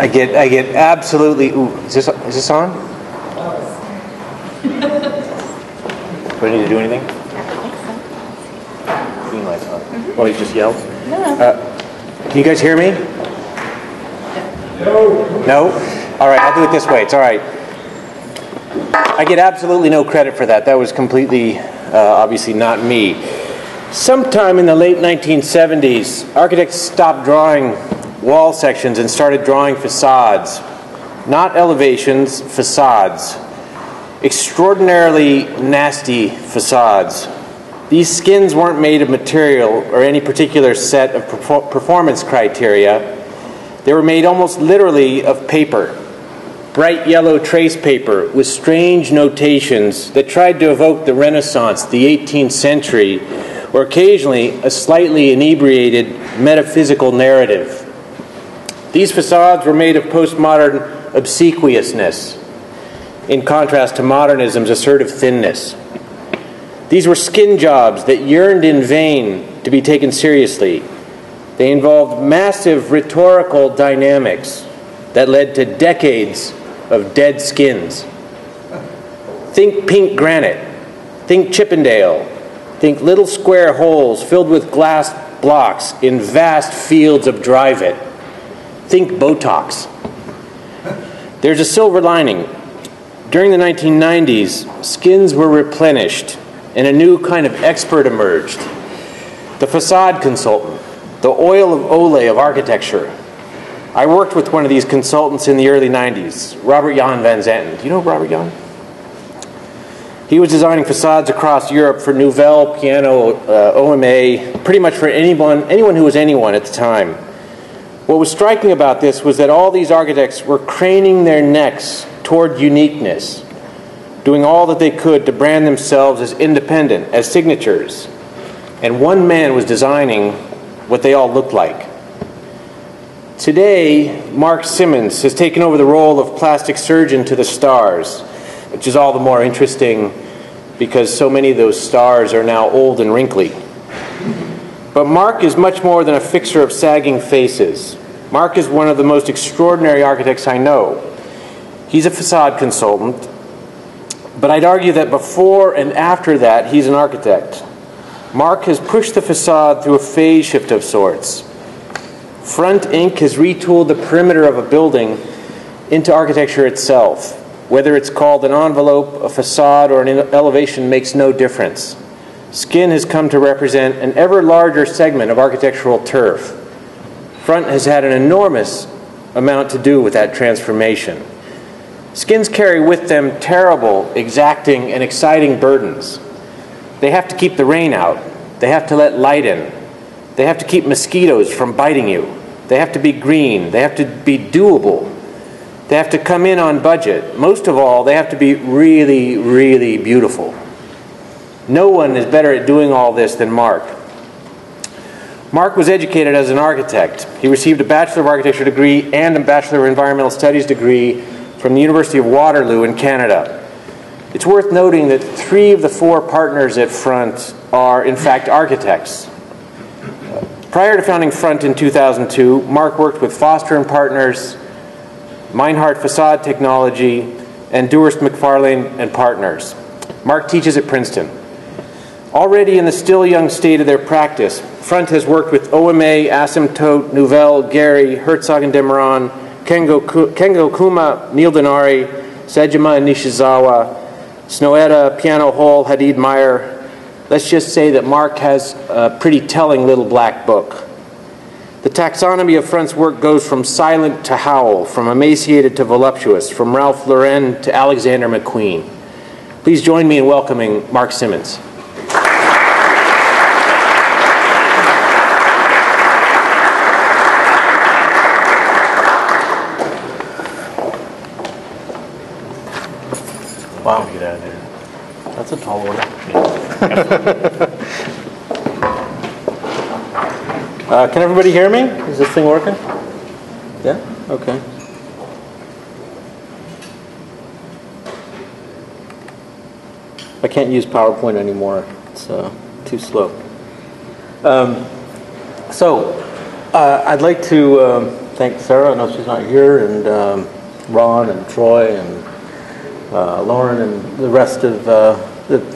I get absolutely. Ooh, is this on? Do I need to do anything? Green light's on. Well, you just yelled. Can you guys hear me? No. All right, I'll do it this way. It's all right. I get absolutely no credit for that. That was completely, obviously, not me. Sometime in the late 1970s, architects stopped drawing wall sections and started drawing facades. Not elevations, facades. Extraordinarily nasty facades. These skins weren't made of material or any particular set of performance criteria. They were made almost literally of paper. Bright yellow trace paper with strange notations that tried to evoke the Renaissance, the 18th century, or occasionally a slightly inebriated metaphysical narrative. These facades were made of postmodern obsequiousness, in contrast to modernism's assertive thinness. These were skin jobs that yearned in vain to be taken seriously. They involved massive rhetorical dynamics that led to decades of dead skins. Think pink granite, think Chippendale, think little square holes filled with glass blocks in vast fields of Dryvit. Think Botox. There's a silver lining. During the 1990s, skins were replenished and a new kind of expert emerged. The facade consultant, the oil of Olay of architecture. I worked with one of these consultants in the early 90s, Robert Jan van Zanten. Do you know Robert Jan? He was designing facades across Europe for Nouvelle, Piano, OMA, pretty much for anyone who was anyone at the time. What was striking about this was that all these architects were craning their necks toward uniqueness, doing all that they could to brand themselves as independent, as signatures. And one man was designing what they all looked like. Today, Marc Simmons has taken over the role of plastic surgeon to the stars, which is all the more interesting because so many of those stars are now old and wrinkly. But Marc is much more than a fixer of sagging faces. Marc is one of the most extraordinary architects I know. He's a facade consultant, but I'd argue that before and after that, he's an architect. Marc has pushed the facade through a phase shift of sorts. Front ink has retooled the perimeter of a building into architecture itself. Whether it's called an envelope, a facade, or an elevation makes no difference. Skin has come to represent an ever larger segment of architectural turf. Front has had an enormous amount to do with that transformation. Skins carry with them terrible, exacting, and exciting burdens. They have to keep the rain out. They have to let light in. They have to keep mosquitoes from biting you. They have to be green. They have to be doable. They have to come in on budget. Most of all, they have to be really, really beautiful. No one is better at doing all this than Marc. Marc was educated as an architect. He received a Bachelor of Architecture degree and a Bachelor of Environmental Studies degree from the University of Waterloo in Canada. It's worth noting that 3 of the 4 partners at Front are, in fact, architects. Prior to founding Front in 2002, Marc worked with Foster & Partners, Meinhardt Facade Technology, and Durst McFarlane & Partners. Marc teaches at Princeton. Already in the still young state of their practice, Front has worked with OMA, Asymptote, Nouvelle, Gehry, Herzog & de Meuron, Kengo Kuma, Neil Denari, Sejima and Nishizawa, Snoetta, Piano Hall, Hadid Meyer. Let's just say that Marc has a pretty telling little black book. The taxonomy of Front's work goes from silent to howl, from emaciated to voluptuous, from Ralph Lauren to Alexander McQueen. Please join me in welcoming Marc Simmons. Wow. Get out of there. That's a tall order. Can everybody hear me? Is this thing working? Yeah? Okay. I can't use PowerPoint anymore. It's too slow. I'd like to thank Sarah, I know she's not here, and Ron and Troy and Lauren and the rest of the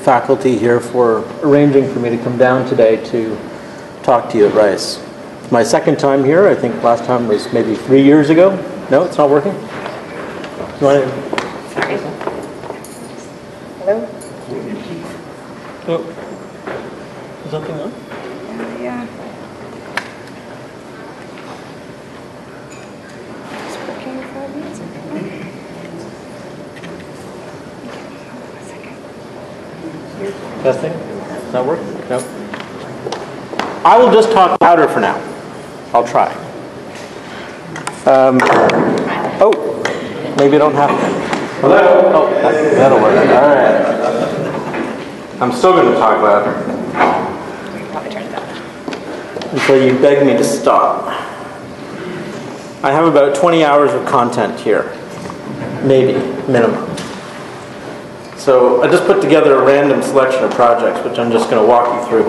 faculty here for arranging for me to come down today to talk to you at Rice. It's my second time here. I think last time was maybe 3 years ago. No, it's not working? You want to... Sorry. Hello? Oh. Is something on? Yeah. It's working 5 minutes ago. Testing? Does that work? No. I will just talk louder for now. I'll try. Oh, maybe I don't have to. Hello? Oh, that'll work. All right. I'm still going to talk louder. We can probably turn it down. Until you beg me to stop. I have about 20 hours of content here. Maybe, minimum. So I just put together a random selection of projects, which I'm just going to walk you through.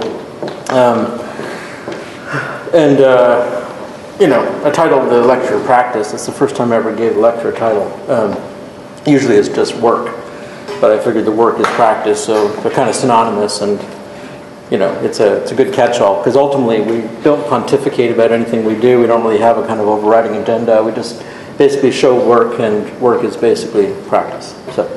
You know, I titled the lecture Practice. It's the first time I ever gave a lecture a title. Usually it's just work, but I figured the work is practice, so they're kind of synonymous, and you know, it's a good catch-all, because ultimately we don't pontificate about anything we do. We don't really have a kind of overriding agenda. We just basically show work, and work is basically practice. So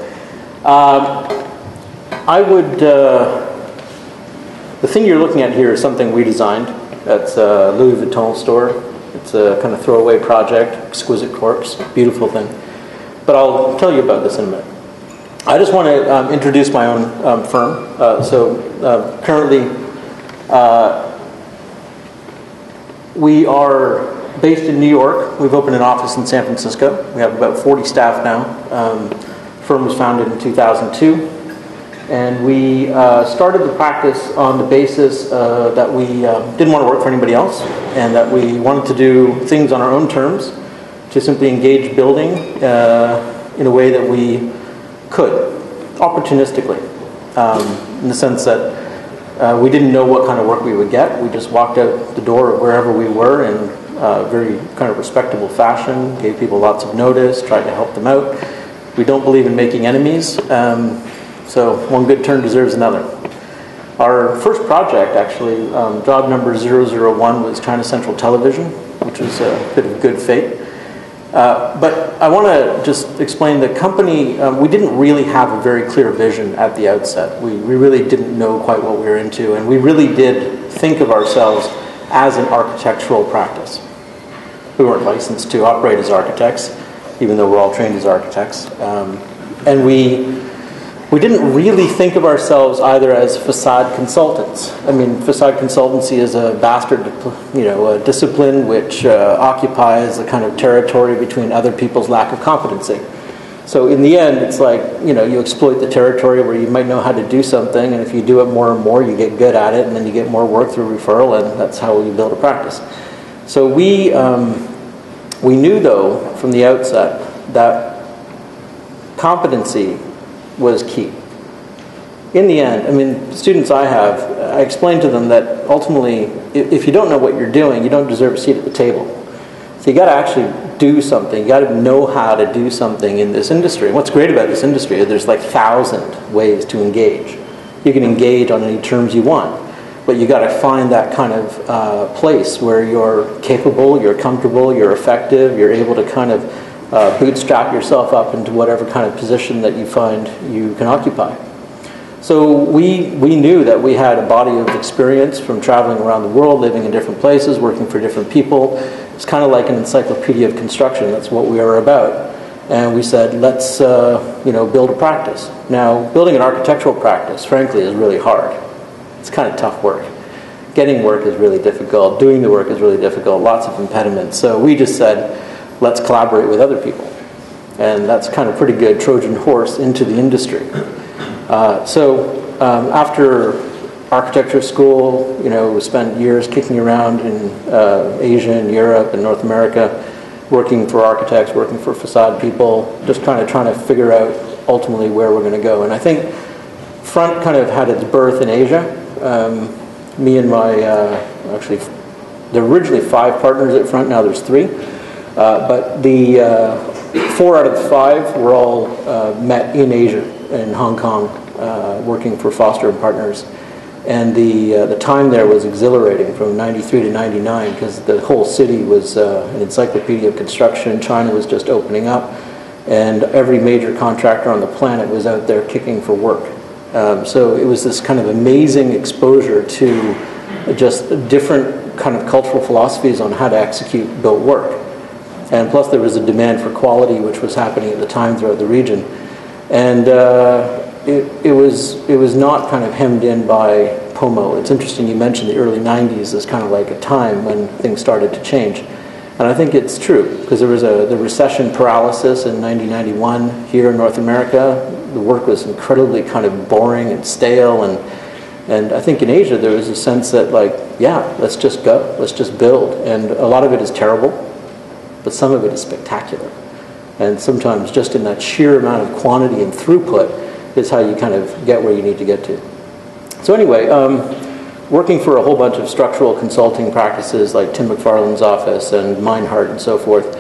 I would, the thing you're looking at here is something we designed. That's a Louis Vuitton store. It's a kind of throwaway project, exquisite corpse, beautiful thing. But I'll tell you about this in a minute. I just want to introduce my own firm. Currently, we are based in New York. We've opened an office in San Francisco. We have about 40 staff now. The firm was founded in 2002. And we started the practice on the basis that we didn't want to work for anybody else, and that we wanted to do things on our own terms, to simply engage building in a way that we could, opportunistically, in the sense that we didn't know what kind of work we would get. We just walked out the door of wherever we were in a very kind of respectable fashion, gave people lots of notice, tried to help them out. We don't believe in making enemies. So one good turn deserves another. Our first project, actually, job number 001, was China Central Television, which was a bit of good fate. But I want to just explain the company. We didn't really have a very clear vision at the outset. We really didn't know quite what we were into, and we really did think of ourselves as an architectural practice. We weren't licensed to operate as architects, even though we're all trained as architects. And we didn't really think of ourselves either as facade consultants. I mean, facade consultancy is a bastard, a discipline which occupies a kind of territory between other people's lack of competency. So in the end, it's like, you exploit the territory where you might know how to do something, and if you do it more and more, you get good at it, and then you get more work through referral, and that's how you build a practice. So we knew, though, from the outset, that competency was key. In the end, I mean, students I explain to them that ultimately, if you don't know what you're doing, you don't deserve a seat at the table. So you got to actually do something. You got to know how to do something in this industry. And what's great about this industry is there's like 1,000 ways to engage. You can engage on any terms you want, but you got to find that kind of place where you're capable, you're comfortable, you're effective, you're able to kind of bootstrap yourself up into whatever kind of position that you find you can occupy. So we knew that we had a body of experience from traveling around the world, living in different places, working for different people. It's kind of like an encyclopedia of construction. That's what we are about. And we said, let's build a practice. Now, building an architectural practice, frankly, is really hard. It's kind of tough work. Getting work is really difficult. Doing the work is really difficult. Lots of impediments. So we just said, let's collaborate with other people. And that's kind of pretty good Trojan horse into the industry. After architecture school, we spent years kicking around in Asia and Europe and North America, working for architects, working for facade people, just kind of trying to figure out ultimately where we're going to go. And I think Front kind of had its birth in Asia. Me and my, there were originally 5 partners at Front, now there's 3. But the 4 out of the 5 were all met in Asia, in Hong Kong, working for Foster and Partners. And the time there was exhilarating from 93 to 99 because the whole city was an encyclopedia of construction. China was just opening up, and every major contractor on the planet was out there kicking for work. So it was this kind of amazing exposure to just different kind of cultural philosophies on how to execute built work. And plus there was a demand for quality which was happening at the time throughout the region. And it was not kind of hemmed in by POMO. It's interesting you mentioned the early 90s as kind of like a time when things started to change. And I think it's true, because there was the recession paralysis in 1991 here in North America. The work was incredibly kind of boring and stale, and I think in Asia there was a sense that, like, yeah, let's just go, let's just build. And a lot of it is terrible, but some of it is spectacular. And sometimes just in that sheer amount of quantity and throughput is how you kind of get where you need to get to. So anyway, working for a whole bunch of structural consulting practices like Tim McFarland's office and Meinhardt and so forth,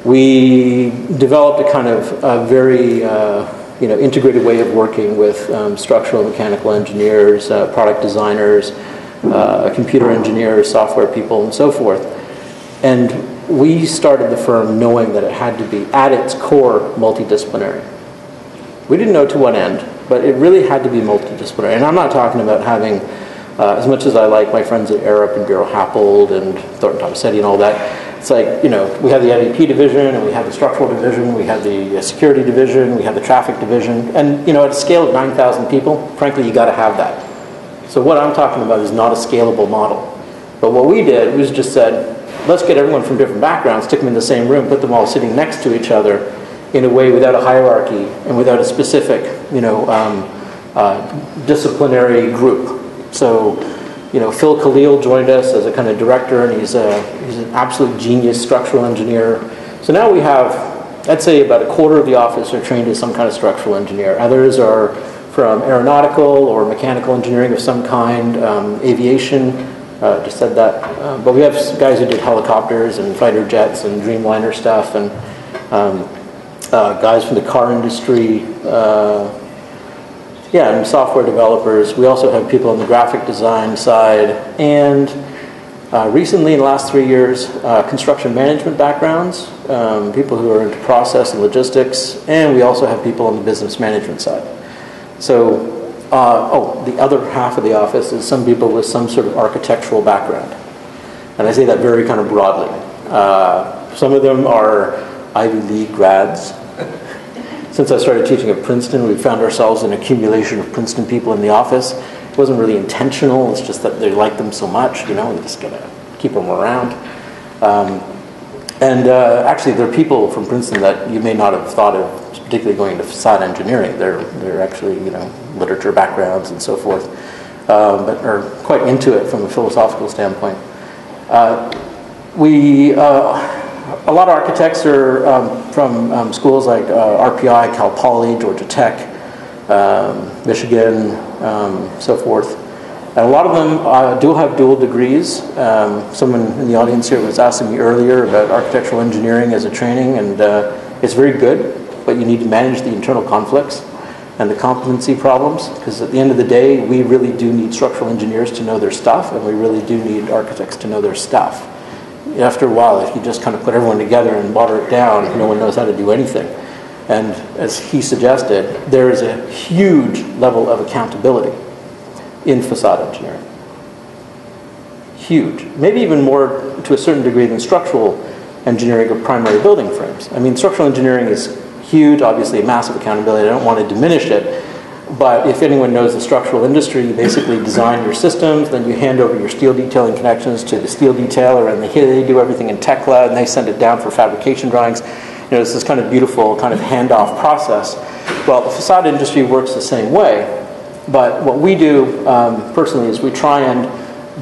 we developed a kind of a very integrated way of working with structural and mechanical engineers, product designers, computer engineers, software people, and so forth. And we started the firm knowing that it had to be, at its core, multidisciplinary. We didn't know to what end, but it really had to be multidisciplinary. And I'm not talking about having, as much as I like my friends at Arup and Bureau Happold and Thornton Tomasetti and all that, it's like, we have the MEP division, and we have the structural division, we have the security division, we have the traffic division, and at a scale of 9,000 people, frankly, you got to have that. So what I'm talking about is not a scalable model. But what we did was just said, let's get everyone from different backgrounds, stick them in the same room, put them all sitting next to each other in a way without a hierarchy and without a specific, disciplinary group. So, Phil Khalil joined us as a kind of director, and he's an absolute genius structural engineer. So now we have, I'd say about a quarter of the office are trained as some kind of structural engineer. Others are from aeronautical or mechanical engineering of some kind, aviation, just said that. But we have guys who did helicopters and fighter jets and Dreamliner stuff, and guys from the car industry, and software developers. We also have people on the graphic design side, and recently, in the last 3 years, construction management backgrounds, people who are into process and logistics, and we also have people on the business management side. So, the other half of the office is some people with some sort of architectural background. And I say that very kind of broadly. Some of them are Ivy League grads. Since I started teaching at Princeton, we found ourselves an accumulation of Princeton people in the office. It wasn't really intentional, it's just that they liked them so much, you just gotta keep them around. Actually, there are people from Princeton that you may not have thought of particularly going into facade engineering. They're actually, literature backgrounds and so forth, but are quite into it from a philosophical standpoint. A lot of architects are from schools like RPI, Cal Poly, Georgia Tech, Michigan, so forth. And a lot of them do have dual degrees. Someone in the audience here was asking me earlier about architectural engineering as a training, and it's very good, but you need to manage the internal conflicts and the competency problems, because at the end of the day, we really do need structural engineers to know their stuff, and we really do need architects to know their stuff. After a while, if you just kind of put everyone together and water it down, no one knows how to do anything. And as he suggested, there is a huge level of accountability in facade engineering. Huge. Maybe even more to a certain degree than structural engineering of primary building frames. I mean, structural engineering is huge, obviously a massive accountability. I don't want to diminish it. But if anyone knows the structural industry, you basically design your systems, then you hand over your steel detailing connections to the steel detailer, and they do everything in Tekla, and they send it down for fabrication drawings. It's this kind of beautiful kind of handoff process. Well, the facade industry works the same way, but what we do personally is we try and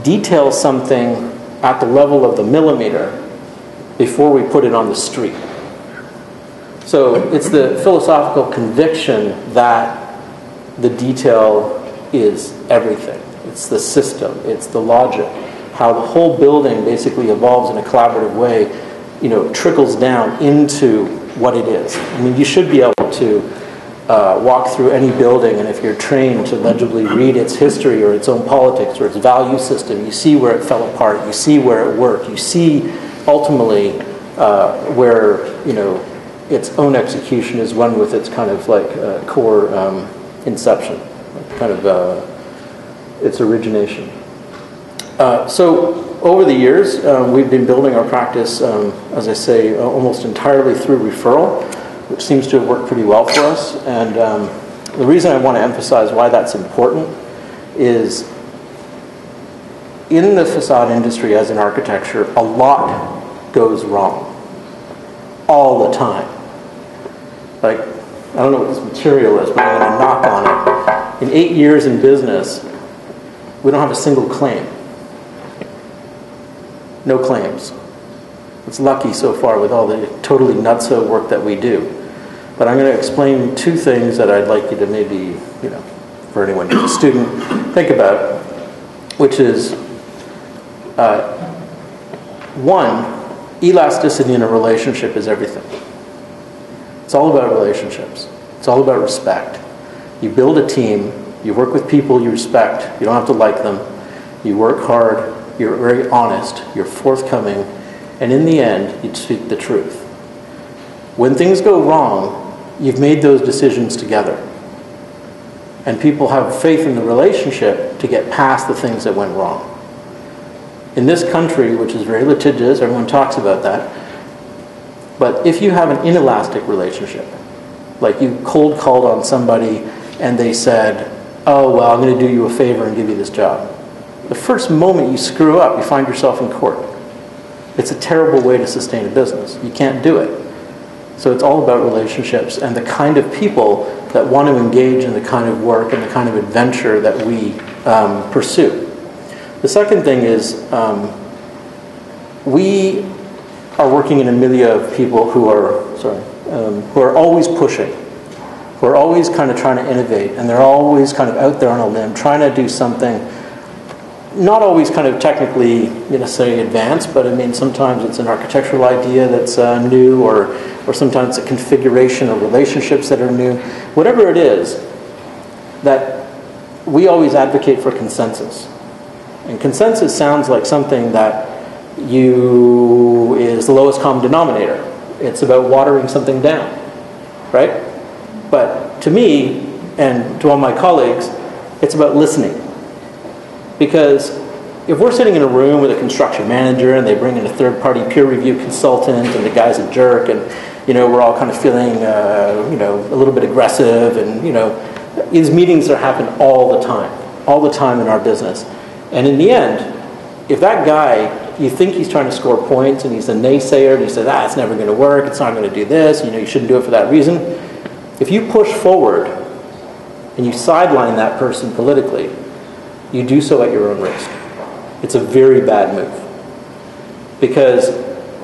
detail something at the level of the millimeter before we put it on the street. So it's the philosophical conviction that the detail is everything. It's the system, it's the logic, how the whole building basically evolves in a collaborative way trickles down into what it is. I mean, you should be able to walk through any building, and if you're trained to legibly read its history or its own politics or its value system, you see where it fell apart, you see where it worked, you see ultimately where its own execution is one with its kind of like core inception, kind of its origination. So over the years, we've been building our practice, as I say, almost entirely through referral, which seems to have worked pretty well for us. And the reason I want to emphasize why that's important is in the facade industry, as in architecture, a lot goes wrong all the time. Like, I don't know what this material is, but I'm going to knock on it. In 8 years in business, we don't have a single claim. No claims. It's lucky so far with all the totally nutso work that we do. But I'm going to explain two things that I'd like you to maybe, for anyone who's a student, think about, which is, one, elasticity in a relationship is everything. It's all about relationships. It's all about respect. You build a team, you work with people you respect, you don't have to like them, you work hard, you're very honest, you're forthcoming, and in the end, you speak the truth. When things go wrong, you've made those decisions together. And people have faith in the relationship to get past the things that went wrong. In this country, which is very litigious, everyone talks about that, but if you have an inelastic relationship, like you cold called on somebody and they said, oh, well, I'm going to do you a favor and give you this job. The first moment you screw up, you find yourself in court. It's a terrible way to sustain a business. You can't do it. So it's all about relationships and the kind of people that want to engage in the kind of work and the kind of adventure that we pursue. The second thing is we are working in a milieu of people who are always pushing, who are always kind of trying to innovate, and they're always kind of out there on a limb trying to do something, not always kind of technically, say advanced, but I mean sometimes it's an architectural idea that's new, or sometimes a configuration of relationships that are new. Whatever it is, that we always advocate for consensus. And consensus sounds like something that is the lowest common denominator. It's about watering something down, right? But to me, and to all my colleagues, it's about listening. Because if we're sitting in a room with a construction manager and they bring in a third-party peer review consultant and the guy's a jerk and, we're all kind of feeling, a little bit aggressive and, these meetings are happening all the time in our business. And in the end, if that guy, you think he's trying to score points and he's a naysayer and he says, it's never going to work, it's not going to do this, you shouldn't do it for that reason. If you push forward and you sideline that person politically, you do so at your own risk. It's a very bad move. Because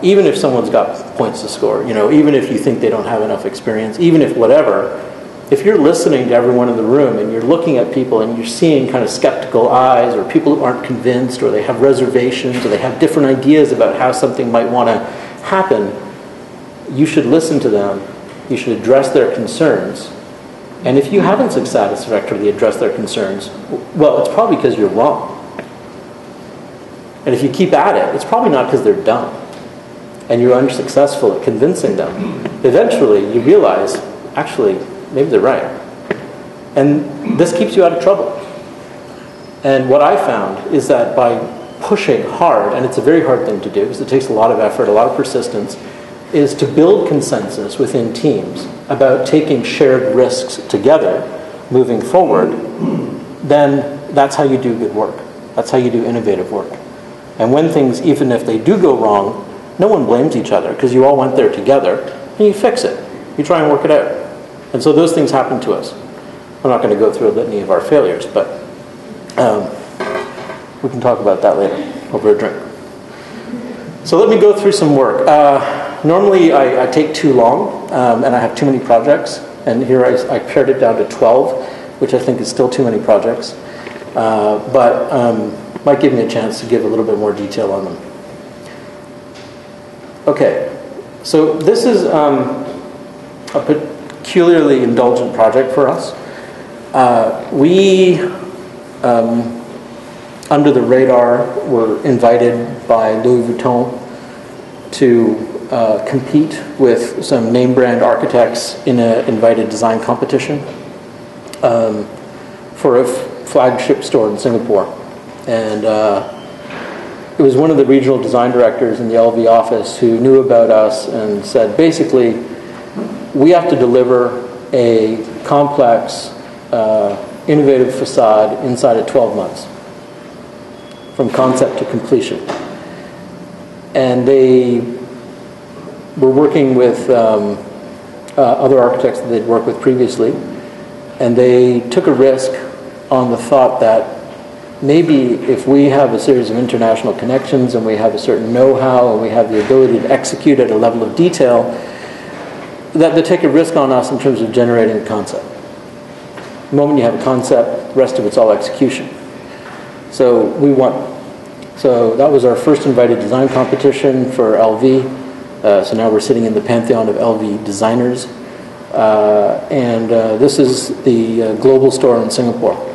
even if someone's got points to score, even if you think they don't have enough experience, even if whatever, if you're listening to everyone in the room and you're looking at people and you're seeing kind of skeptical eyes or people who aren't convinced or they have reservations or they have different ideas about how something might want to happen, you should listen to them, you should address their concerns. And if you haven't satisfactorily addressed their concerns, well, it's probably because you're wrong. And if you keep at it, it's probably not because they're dumb and you're unsuccessful at convincing them. Eventually, you realize, actually, maybe they're right. And this keeps you out of trouble. And what I found is that by pushing hard, and it's a very hard thing to do because it takes a lot of effort, a lot of persistence, is to build consensus within teams about taking shared risks together, moving forward, then that's how you do good work. That's how you do innovative work. And when things, even if they do go wrong, no one blames each other because you all went there together and you fix it. You try and work it out. And so those things happen to us. I'm not going to go through a litany of our failures, but we can talk about that later over a drink. So let me go through some work. Normally I take too long and I have too many projects. And here I pared it down to 12, which I think is still too many projects. But might give me a chance to give a little bit more detail on them. Okay, so this is a peculiarly indulgent project for us. We, under the radar, were invited by Louis Vuitton to compete with some name brand architects in an invited design competition for a flagship store in Singapore. And it was one of the regional design directors in the LV office who knew about us and said, basically, we have to deliver a complex, innovative facade inside of 12 months, from concept to completion. And they were working with other architects that they'd worked with previously, and they took a risk on the thought that maybe if we have a series of international connections and we have a certain know-how and we have the ability to execute at a level of detail, that they take a risk on us in terms of generating a concept. The moment you have a concept, the rest of it's all execution. So we won. So that was our first invited design competition for LV. So now we're sitting in the pantheon of LV designers. This is the global store in Singapore.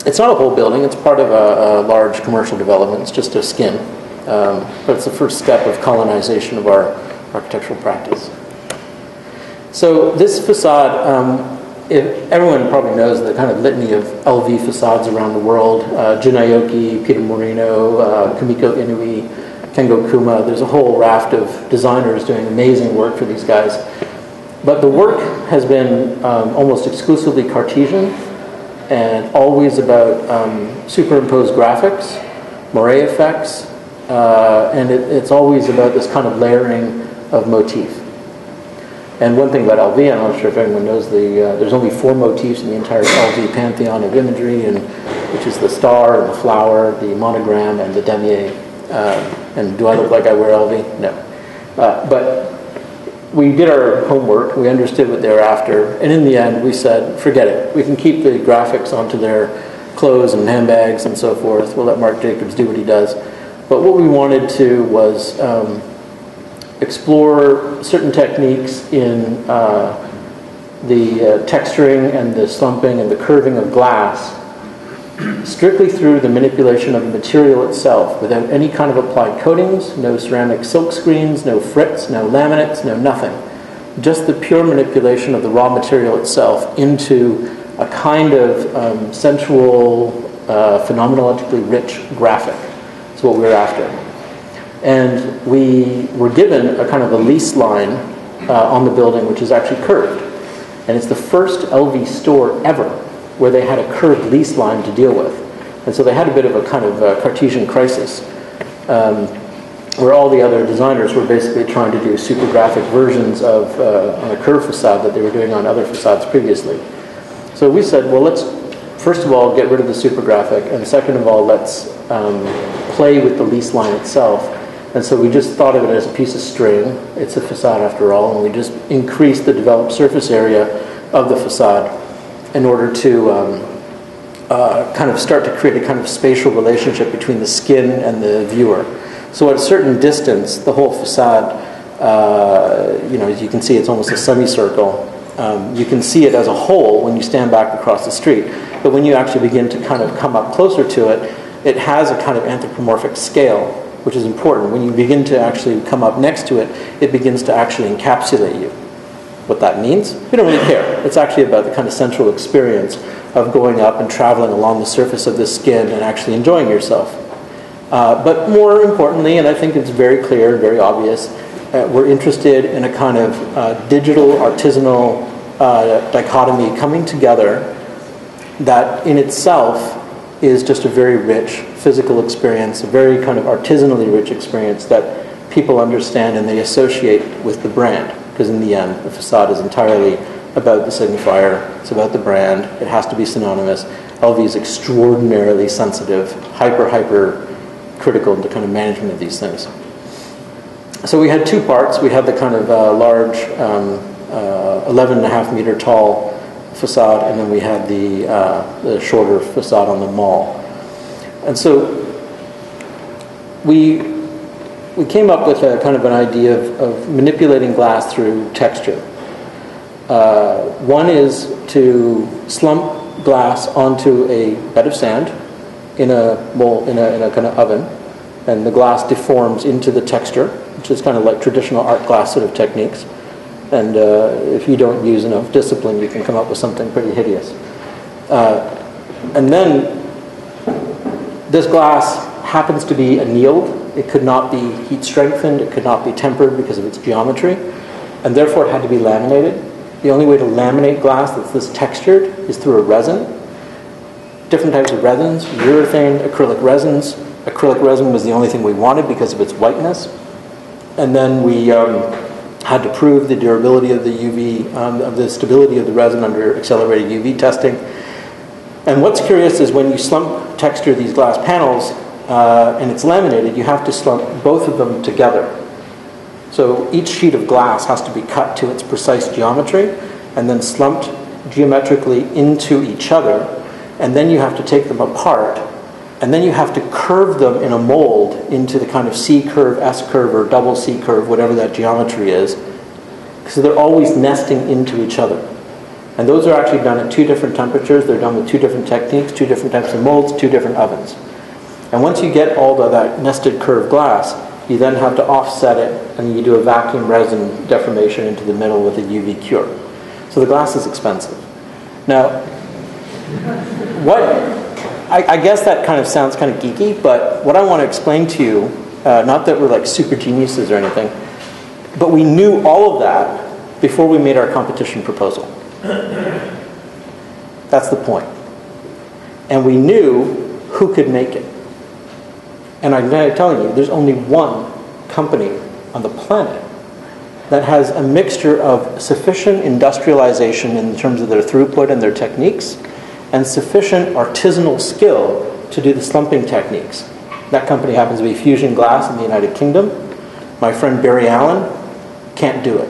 It's not a whole building, it's part of a large commercial development. It's just a skin. But it's the first step of colonization of our architectural practice. So this facade, everyone probably knows the kind of litany of LV facades around the world. Jun Aoki, Peter Moreno, Kamiko Inui, Kengo Kuma. There's a whole raft of designers doing amazing work for these guys. But the work has been almost exclusively Cartesian and always about superimposed graphics, moire effects, and it's always about this kind of layering of motif. And one thing about LV, I'm not sure if anyone knows, there's only 4 motifs in the entire LV pantheon of imagery, which is the star, and the flower, the monogram, and the damier. And do I look like I wear LV? No. But we did our homework, we understood what they were after, and in the end we said, forget it. We can keep the graphics onto their clothes and handbags and so forth. We'll let Marc Jacobs do what he does. But what we wanted to was explore certain techniques in the texturing and the slumping and the curving of glass strictly through the manipulation of the material itself, without any kind of applied coatings, no ceramic silk screens, no frits, no laminates, no nothing. Just the pure manipulation of the raw material itself into a kind of sensual, phenomenologically rich graphic. That's what we were after. And we were given a kind of a lease line on the building, which is actually curved. And it's the first LV store ever where they had a curved lease line to deal with. And so they had a bit of a kind of Cartesian crisis, where all the other designers were basically trying to do super graphic versions of on a curved facade that they were doing on other facades previously. So we said, well, let's first of all get rid of the super graphic, and second of all, let's play with the lease line itself. And so we just thought of it as a piece of string. It's a facade after all, and we just increased the developed surface area of the facade in order to kind of start to create a kind of spatial relationship between the skin and the viewer. So at a certain distance, the whole facade, as you can see, it's almost a semicircle. You can see it as a whole when you stand back across the street. But when you actually begin to kind of come up closer to it, it has a kind of anthropomorphic scale, which is important. When you begin to actually come up next to it, it begins to actually encapsulate you. What that means, we don't really care. It's actually about the kind of central experience of going up and traveling along the surface of the skin and actually enjoying yourself. But more importantly, and I think it's very clear, very obvious, we're interested in a kind of digital, artisanal dichotomy coming together that in itself is just a very rich physical experience, a very kind of artisanally rich experience that people understand and they associate with the brand. Because in the end, the facade is entirely about the signifier. It's about the brand. It has to be synonymous. LV is extraordinarily sensitive, hyper critical in the kind of management of these things. So we had 2 parts. We had the kind of large 11.5 meter tall facade, and then we had the shorter facade on the mall. And so we we came up with a kind of an idea of manipulating glass through texture. One is to slump glass onto a bed of sand in a mold, in a kind of oven, and the glass deforms into the texture, which is kind of like traditional art glass sort of techniques. And if you don't use enough discipline, you can come up with something pretty hideous. And then this glass happens to be annealed. It could not be heat strengthened. It could not be tempered because of its geometry, and therefore it had to be laminated. The only way to laminate glass that's this textured is through a resin. Different types of resins, urethane, acrylic resins. Acrylic resin was the only thing we wanted because of its whiteness. And then we had to prove the durability of the UV, of the stability of the resin under accelerated UV testing. And what's curious is when you slump texture these glass panels and it's laminated, you have to slump both of them together. So each sheet of glass has to be cut to its precise geometry and then slumped geometrically into each other. And then you have to take them apart. And then you have to curve them in a mold into the kind of C curve, S curve, or double C curve, whatever that geometry is. So they're always nesting into each other. And those are actually done at 2 different temperatures. They're done with 2 different techniques, 2 different types of molds, 2 different ovens. And once you get all of that nested curved glass, you then have to offset it, and you do a vacuum resin deformation into the middle with a UV cure. So the glass is expensive. Now, I guess that kind of sounds kind of geeky, but what I want to explain to you, not that we're like super geniuses or anything, but we knew all of that before we made our competition proposal. That's the point. And we knew who could make it. And I'm telling you, there's only one company on the planet that has a mixture of sufficient industrialization in terms of their throughput and their techniques, and sufficient artisanal skill to do the slumping techniques. That company happens to be Fusion Glass in the United Kingdom. My friend Barry Allen can't do it.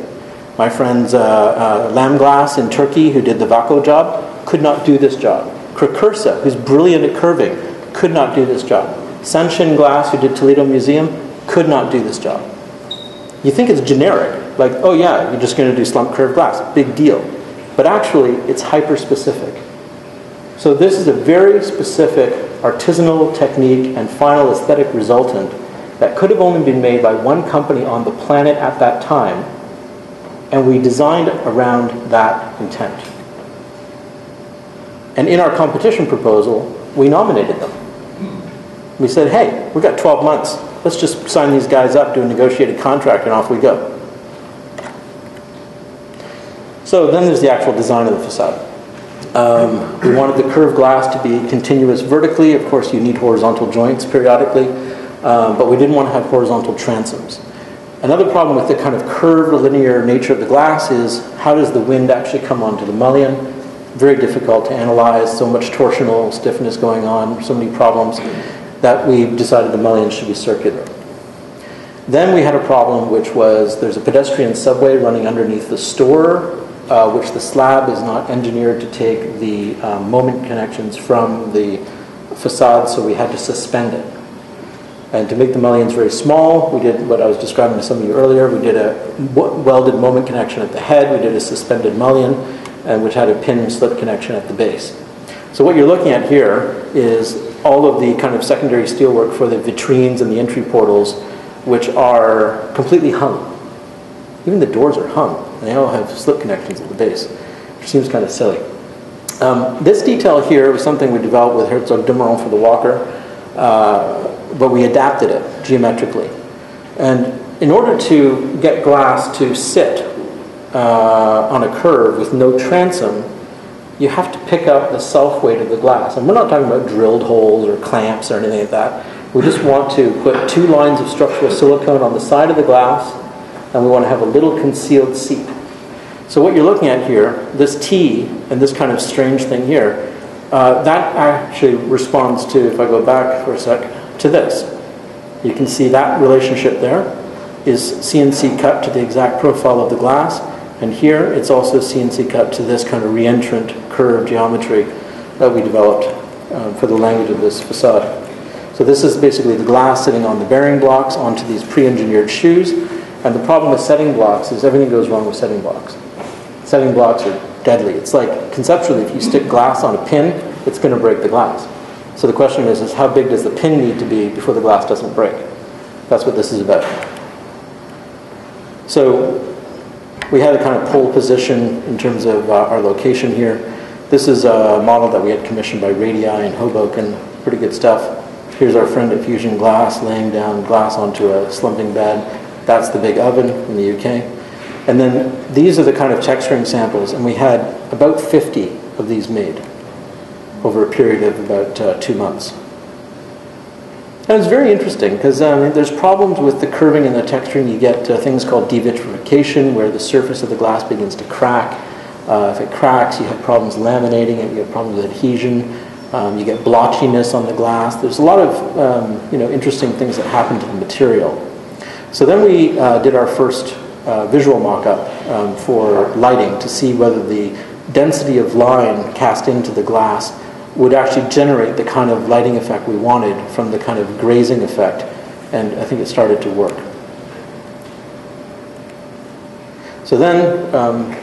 My friends Lam Glass in Turkey, who did the Vaco job, could not do this job. Precursor, who's brilliant at curving, could not do this job. Sanshin Glass, who did Toledo Museum, could not do this job. You think it's generic, like, oh yeah, you're just going to do slump curved glass, big deal. But actually, it's hyper-specific. So this is a very specific artisanal technique and final aesthetic resultant that could have only been made by one company on the planet at that time, and we designed around that intent. And in our competition proposal, we nominated them. We said, hey, we've got 12 months. Let's just sign these guys up, do a negotiated contract, and off we go. So then there's the actual design of the facade. We wanted the curved glass to be continuous vertically. Of course, you need horizontal joints periodically, but we didn't want to have horizontal transoms. Another problem with the kind of curved linear nature of the glass is how does the wind actually come onto the mullion? Very difficult to analyze, so much torsional stiffness going on, so many problems, that we decided the mullion should be circular. Then we had a problem, which was there's a pedestrian subway running underneath the store, which the slab is not engineered to take the moment connections from the facade, so we had to suspend it. And to make the mullions very small, we did what I was describing to some of you earlier. We did a welded moment connection at the head, we did a suspended mullion, and which had a pin slip connection at the base. So what you're looking at here is all of the kind of secondary steelwork for the vitrines and the entry portals, which are completely hung. Even the doors are hung, and they all have slip connections at the base, which seems kind of silly. This detail here was something we developed with Herzog Dummeron for the Walker, but we adapted it geometrically. And in order to get glass to sit on a curve with no transom, you have to pick up the self-weight of the glass. And we're not talking about drilled holes or clamps or anything like that. We just want to put 2 lines of structural silicone on the side of the glass, and we want to have a little concealed seat. So what you're looking at here, this T and this kind of strange thing here, that actually responds to, if I go back for a sec, to this. You can see that relationship there is CNC cut to the exact profile of the glass, and here it's also CNC cut to this kind of reentrant curve geometry that we developed for the language of this facade. So this is basically the glass sitting on the bearing blocks onto these pre-engineered shoes. And the problem with setting blocks is everything goes wrong with setting blocks. Setting blocks are deadly. It's like, conceptually, if you stick glass on a pin, it's going to break the glass. So the question is how big does the pin need to be before the glass doesn't break? That's what this is about. So we had a kind of pole position in terms of our location here. This is a model that we had commissioned by Radii in Hoboken. Pretty good stuff. Here's our friend at Fusion Glass laying down glass onto a slumping bed. That's the big oven in the UK. And then these are the kind of texturing samples, and we had about 50 of these made over a period of about 2 months. And it's very interesting because there's problems with the curving and the texturing. You get things called devitrification, where the surface of the glass begins to crack. If it cracks, you have problems laminating it, you have problems with adhesion, you get blotchiness on the glass. There's a lot of interesting things that happen to the material. So then we did our first visual mock-up for lighting to see whether the density of line cast into the glass would actually generate the kind of lighting effect we wanted from the kind of grazing effect, and I think it started to work. So then,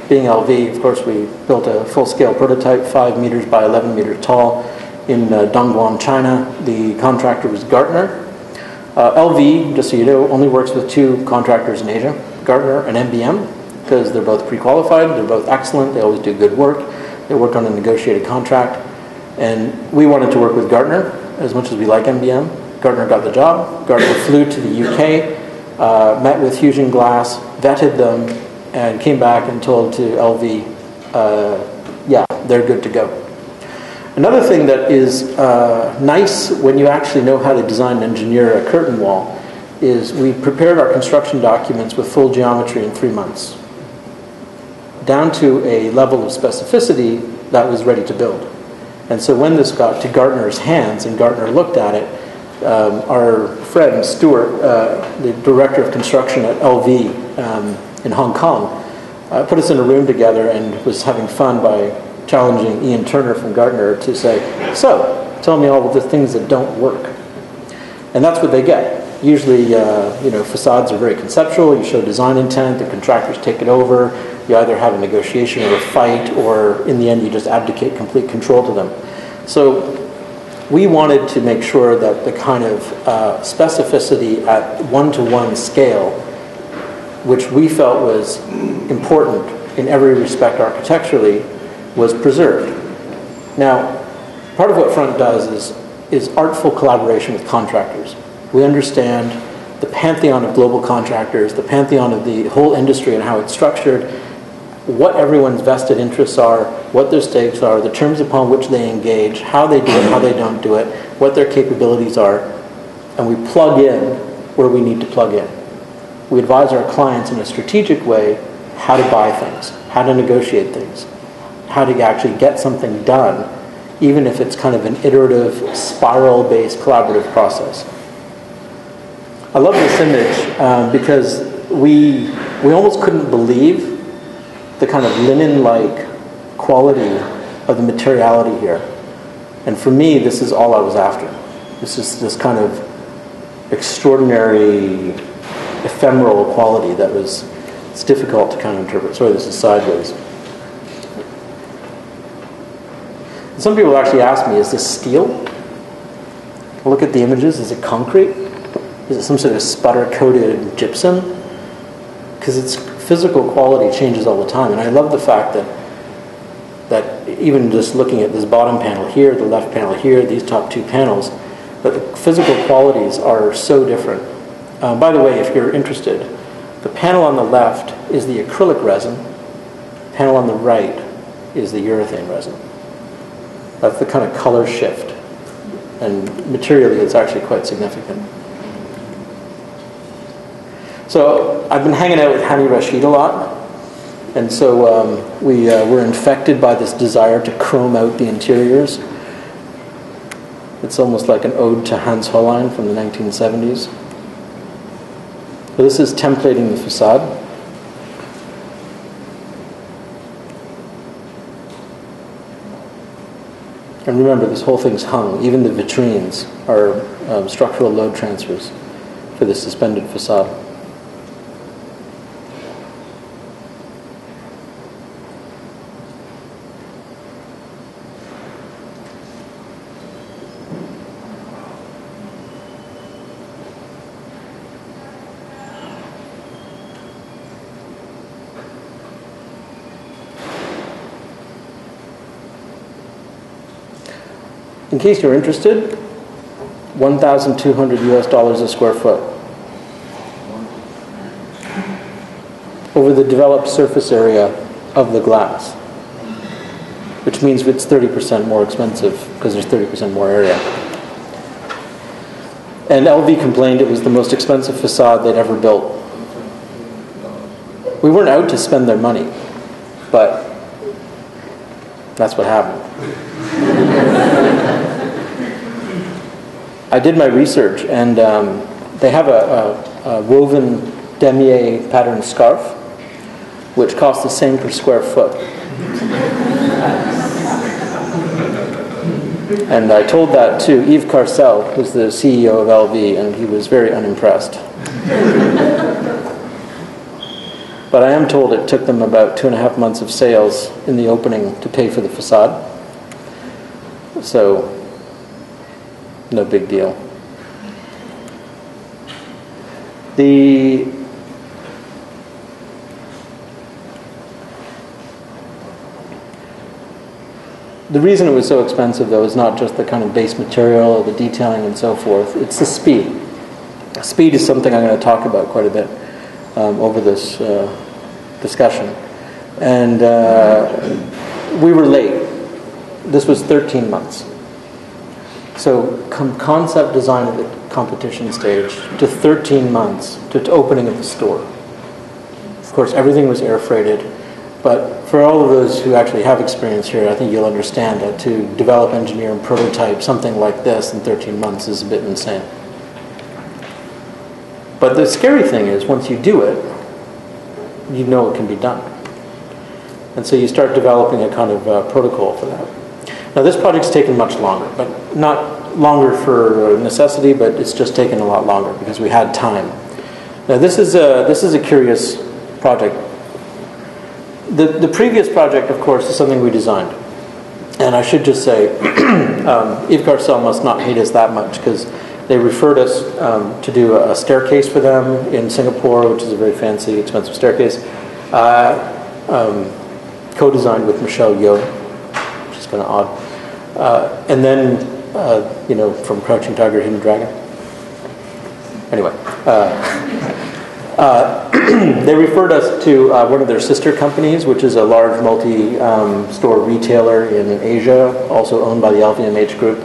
being LV, of course, we built a full-scale prototype, 5 meters by 11 meters tall, in Dongguan, China. The contractor was Gartner. LV, just so you know, only works with 2 contractors in Asia, Gartner and MBM, because they're both pre-qualified, they're both excellent, they always do good work. They work on a negotiated contract. And we wanted to work with Gartner as much as we like MBM. Gartner got the job. Gartner flew to the UK, met with Fusion Glass, vetted them, and came back and told to LV, yeah, they're good to go. Another thing that is nice when you actually know how to design and engineer a curtain wall is we prepared our construction documents with full geometry in 3 months, down to a level of specificity that was ready to build. And so when this got to Gartner's hands and Gartner looked at it, our friend Stuart, the director of construction at LV in Hong Kong, put us in a room together and was having fun by challenging Ian Turner from Gartner to say, so, tell me all of the things that don't work. And that's what they get. Usually, facades are very conceptual. You show design intent, the contractors take it over. You either have a negotiation or a fight, or in the end, you just abdicate complete control to them. So we wanted to make sure that the kind of specificity at 1-to-1 scale, which we felt was important in every respect architecturally, was preserved. Now, part of what Front does is artful collaboration with contractors. We understand the pantheon of global contractors, the pantheon of the whole industry and how it's structured, what everyone's vested interests are, what their stakes are, the terms upon which they engage, how they do it, how they don't do it, what their capabilities are, and we plug in where we need to plug in. We advise our clients in a strategic way how to buy things, how to negotiate things, how to actually get something done, even if it's kind of an iterative, spiral-based collaborative process. I love this image because we almost couldn't believe the kind of linen-like quality of the materiality here. And for me, this is all I was after. This is this kind of extraordinary, ephemeral quality that it's difficult to kind of interpret. Sorry, this is sideways. Some people actually ask me, is this steel? Look at the images, is it concrete? Is it some sort of sputter-coated gypsum? Because its physical quality changes all the time. And I love the fact that even just looking at this bottom panel here, the left panel here, these top 2 panels, that the physical qualities are so different. By the way, if you're interested, the panel on the left is the acrylic resin. The panel on the right is the urethane resin. That's the kind of color shift. And materially, it's actually quite significant. So I've been hanging out with Hani Rashid a lot. And so we were infected by this desire to chrome out the interiors. It's almost like an ode to Hans Hollein from the 1970s. So this is templating the facade. And remember, this whole thing's hung. Even the vitrines are structural load transfers for the suspended facade. In case you're interested, $1,200 US a square foot over the developed surface area of the glass, which means it's 30% more expensive because there's 30% more area. And LV complained it was the most expensive facade they'd ever built. We weren't out to spend their money, but that's what happened. I did my research, and they have a woven damier pattern scarf, which costs the same per square foot. And I told that to Yves Carcel, who's the CEO of LV, and he was very unimpressed. But I am told it took them about 2.5 months of sales in the opening to pay for the facade. So, no big deal. The reason it was so expensive, though, is not just the kind of base material or the detailing and so forth. It's the speed. Speed is something I'm going to talk about quite a bit over this discussion. And we were late. This was 13 months. So concept design at the competition stage to 13 months to opening of the store. Of course, everything was air freighted, but for all of those who actually have experience here, I think you'll understand that to develop, engineer, and prototype something like this in 13 months is a bit insane. But the scary thing is, once you do it, you know it can be done. And so you start developing a kind of protocol for that. Now this project's taken much longer, but not longer for necessity, but it's just taken a lot longer because we had time. Now this is a curious project. The previous project, of course, is something we designed. And I should just say, Yves Carcel must not hate us that much because they referred us to do a staircase for them in Singapore, which is a very fancy, expensive staircase, co-designed with Michelle Yeoh, which is kind of odd. And then, from Crouching Tiger, Hidden Dragon. Anyway, they referred us to one of their sister companies, which is a large multi-store retailer in Asia, also owned by the LVMH group.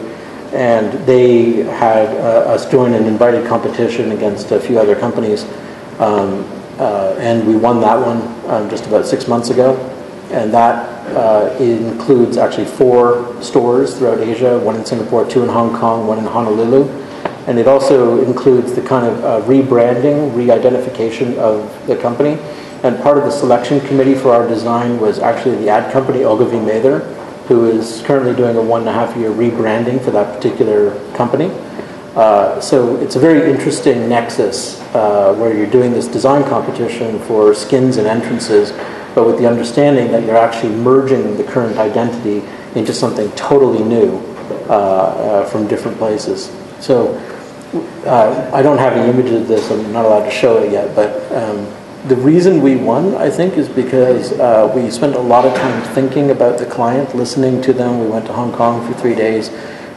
And they had us join an invited competition against a few other companies. And we won that one just about 6 months ago. And that includes actually 4 stores throughout Asia, 1 in Singapore, 2 in Hong Kong, 1 in Honolulu. And it also includes the kind of rebranding, re-identification of the company. And part of the selection committee for our design was actually the ad company, Ogilvy Mather, who is currently doing a 1.5-year rebranding for that particular company. So it's a very interesting nexus where you're doing this design competition for skins and entrances, but with the understanding that you're actually merging the current identity into something totally new from different places. So I don't have any images of this, I'm not allowed to show it yet, but the reason we won, I think, is because we spent a lot of time thinking about the client, listening to them. We went to Hong Kong for 3 days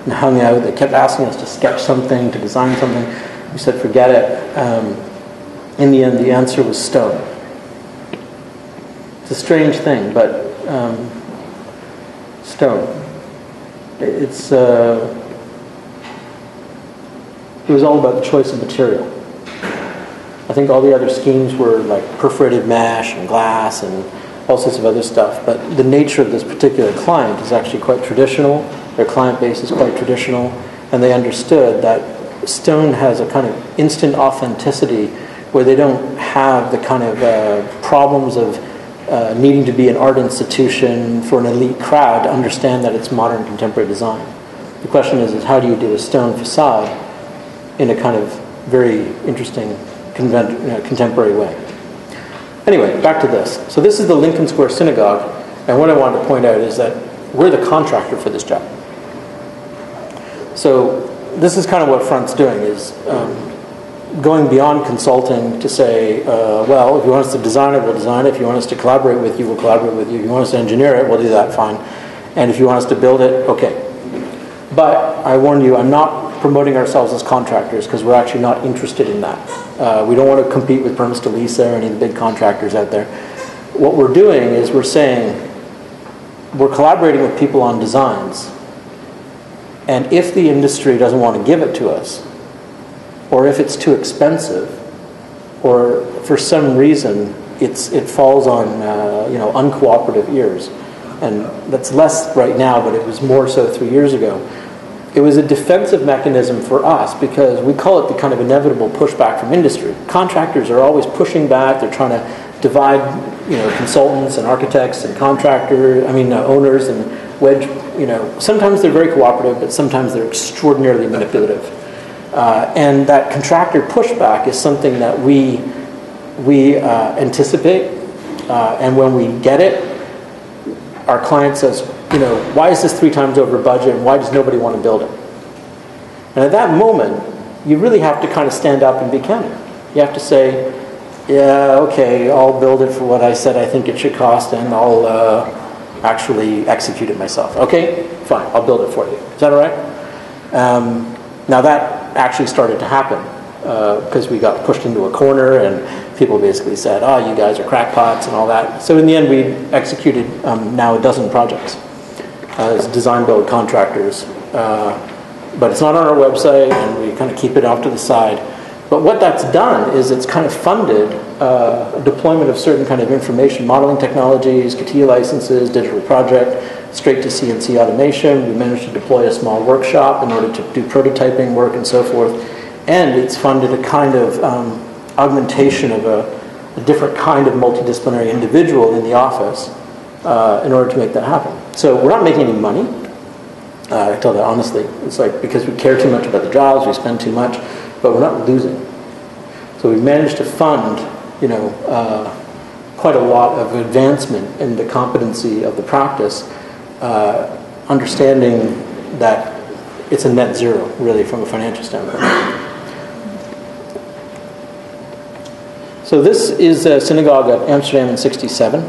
and hung out. They kept asking us to sketch something, to design something. We said, forget it. In the end, the answer was stone. It's a strange thing, but stone. It was all about the choice of material. I think all the other schemes were like perforated mesh and glass and all sorts of other stuff, but the nature of this particular client is actually quite traditional. Their client base is quite traditional, and they understood that stone has a kind of instant authenticity where they don't have the kind of problems of needing to be an art institution for an elite crowd to understand that it's modern contemporary design. The question is how do you do a stone facade in a kind of very interesting contemporary way? Anyway, back to this. So this is the Lincoln Square Synagogue, and what I wanted to point out is that we're the contractor for this job. So this is kind of what Front's doing, is going beyond consulting to say, well, if you want us to design it, we'll design it. If you want us to collaborate with you, we'll collaborate with you. If you want us to engineer it, we'll do that, fine. And if you want us to build it, okay. But I warn you, I'm not promoting ourselves as contractors because we're actually not interested in that. We don't want to compete with Permis de Lisa or any of the big contractors out there. What we're doing is we're saying we're collaborating with people on designs. And if the industry doesn't want to give it to us, or if it's too expensive, or for some reason it falls on uncooperative ears, and that's less right now, but it was more so 3 years ago. It was a defensive mechanism for us because we call it the kind of inevitable pushback from industry. Contractors are always pushing back. They're trying to divide, consultants and architects and owners and wedge. Sometimes they're very cooperative, but sometimes they're extraordinarily manipulative. And that contractor pushback is something that we anticipate, and when we get it, our client says, why is this 3 times over budget, and why does nobody want to build it? And at that moment, you really have to kind of stand up and be candid. You have to say, yeah, okay, I'll build it for what I said I think it should cost, and I'll actually execute it myself. Okay, fine, I'll build it for you. Is that all right? Now that actually started to happen because we got pushed into a corner and people basically said, oh, you guys are crackpots and all that. So in the end, we executed now a dozen projects as design build contractors. But it's not on our website, and we kind of keep it off to the side. But what that's done is it's kind of funded deployment of certain kind of information modeling technologies, CATIA licenses, digital project, straight to CNC automation. We managed to deploy a small workshop in order to do prototyping work and so forth. And it's funded a kind of augmentation of a different kind of multidisciplinary individual in the office in order to make that happen. So we're not making any money. I tell that honestly. It's like because we care too much about the jobs, we spend too much, but we're not losing. So we've managed to fund, quite a lot of advancement in the competency of the practice, understanding that it's a net zero, really, from a financial standpoint. So this is a synagogue at Amsterdam in '67,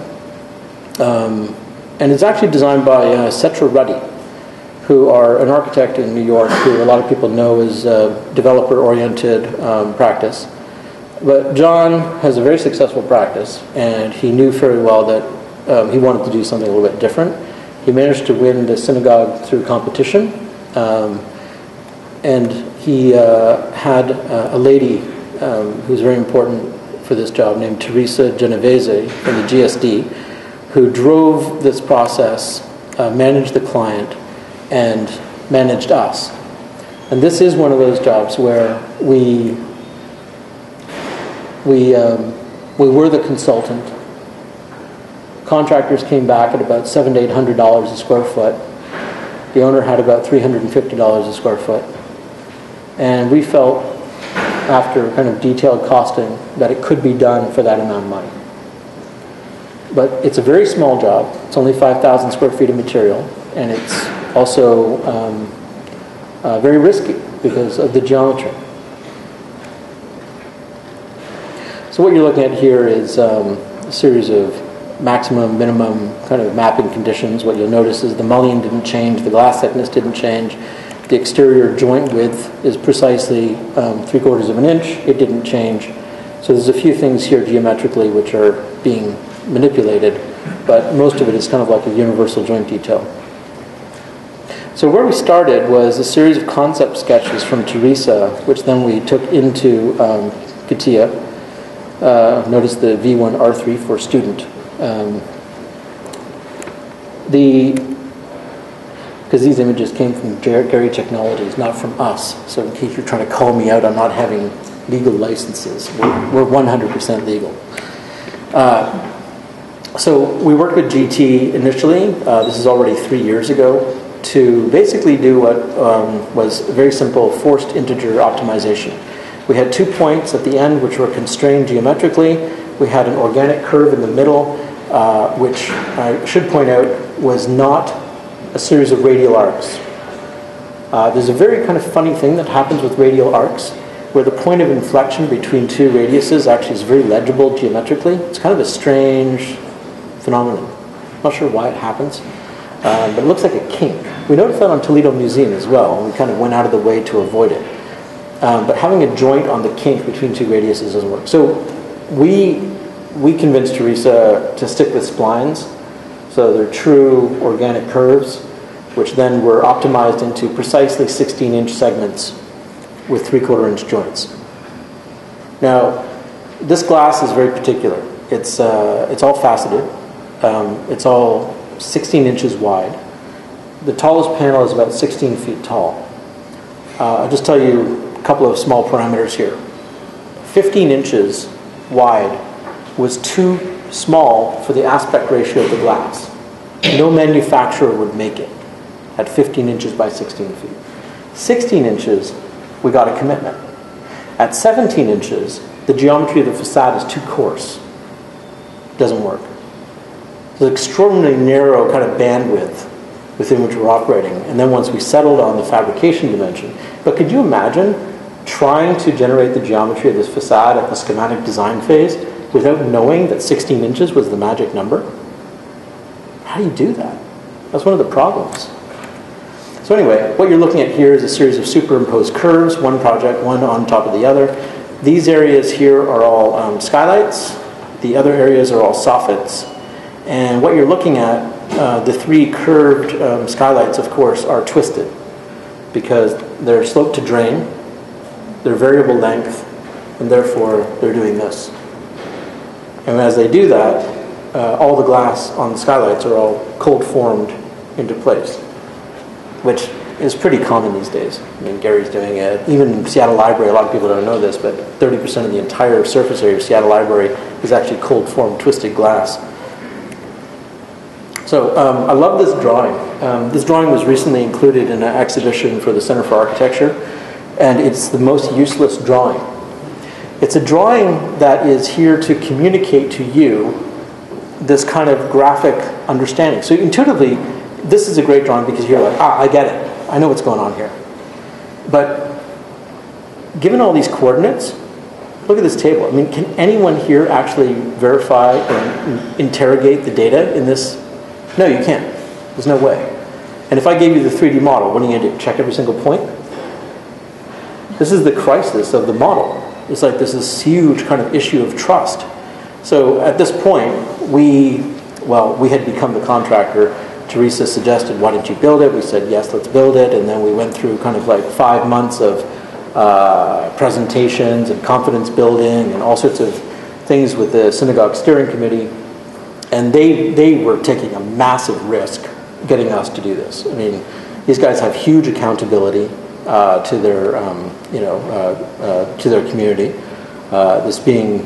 and it's actually designed by Setra Ruddy, who are an architect in New York, who a lot of people know as developer-oriented practice. But John has a very successful practice, and he knew very well that he wanted to do something a little bit different. He managed to win the synagogue through competition, and he had a lady who's very important for this job named Teresa Genovese from the GSD, who drove this process, managed the client, and managed us. And this is one of those jobs where we were the consultant. Contractors came back at about $700 to $800 a square foot. The owner had about $350 a square foot. And we felt, after kind of detailed costing, that it could be done for that amount of money. But it's a very small job. It's only 5,000 square feet of material, and it's also very risky because of the geometry. So what you're looking at here is a series of maximum, minimum kind of mapping conditions. What you'll notice is the mullion didn't change, the glass thickness didn't change, the exterior joint width is precisely 3/4 of an inch. It didn't change. So there's a few things here geometrically which are being manipulated, but most of it is kind of like a universal joint detail. So where we started was a series of concept sketches from Teresa, which then we took into CATIA. Notice the V1 R3 for student. Because these images came from Gary Technologies, not from us. So in case you're trying to call me out on not having legal licenses, we're 100% legal. So we worked with GT initially, this is already 3 years ago, to basically do what was very simple forced integer optimization. We had 2 points at the end which were constrained geometrically. We had an organic curve in the middle, which I should point out was not a series of radial arcs. There's a very kind of funny thing that happens with radial arcs, where the point of inflection between 2 radiuses actually is very legible geometrically. It's kind of a strange phenomenon. I'm not sure why it happens, but it looks like a kink. We noticed that on Toledo Museum as well, and we kind of went out of the way to avoid it. But having a joint on the kink between 2 radiuses doesn't work. So we convinced Teresa to stick with splines. So they're true organic curves, which then were optimized into precisely 16-inch segments with 3/4 inch joints. Now, this glass is very particular. It's all faceted. It's all 16 inches wide. The tallest panel is about 16 feet tall. I'll just tell you a couple of small parameters here. 15 inches wide was too small for the aspect ratio of the glass. No manufacturer would make it at 15 inches by 16 feet. 16 inches, we got a commitment. At 17 inches, the geometry of the facade is too coarse. Doesn't work. There's an extraordinarily narrow kind of bandwidth within which we're operating. And then once we settled on the fabrication dimension, but could you imagine trying to generate the geometry of this facade at the schematic design phase without knowing that 16 inches was the magic number? How do you do that? That's one of the problems. So anyway, what you're looking at here is a series of superimposed curves, one project, one on top of the other. These areas here are all skylights. The other areas are all soffits. And what you're looking at, the 3 curved skylights, of course, are twisted because they're sloped to drain, they're variable length, and therefore they're doing this. And as they do that, all the glass on the skylights are all cold formed into place, which is pretty common these days. I mean, Gary's doing it. Even Seattle Library, a lot of people don't know this, but 30% of the entire surface area of Seattle Library is actually cold formed twisted glass. So I love this drawing. This drawing was recently included in an exhibition for the Center for Architecture, and it's the most useless drawing. It's a drawing that is here to communicate to you this kind of graphic understanding. So intuitively, this is a great drawing because you're like, I get it. I know what's going on here. But given all these coordinates, look at this table. I mean, can anyone here actually verify or interrogate the data in this? No, you can't. There's no way. And if I gave you the 3D model, what are you going to do? Check every single point? This is the crisis of the model. It's like there's this huge kind of issue of trust. So at this point, we had become the contractor. Teresa suggested, why don't you build it? We said, yes, let's build it. And then we went through kind of like 5 months of presentations and confidence building and all sorts of things with the synagogue steering committee. And they were taking a massive risk getting us to do this. I mean, these guys have huge accountability to their community. This being,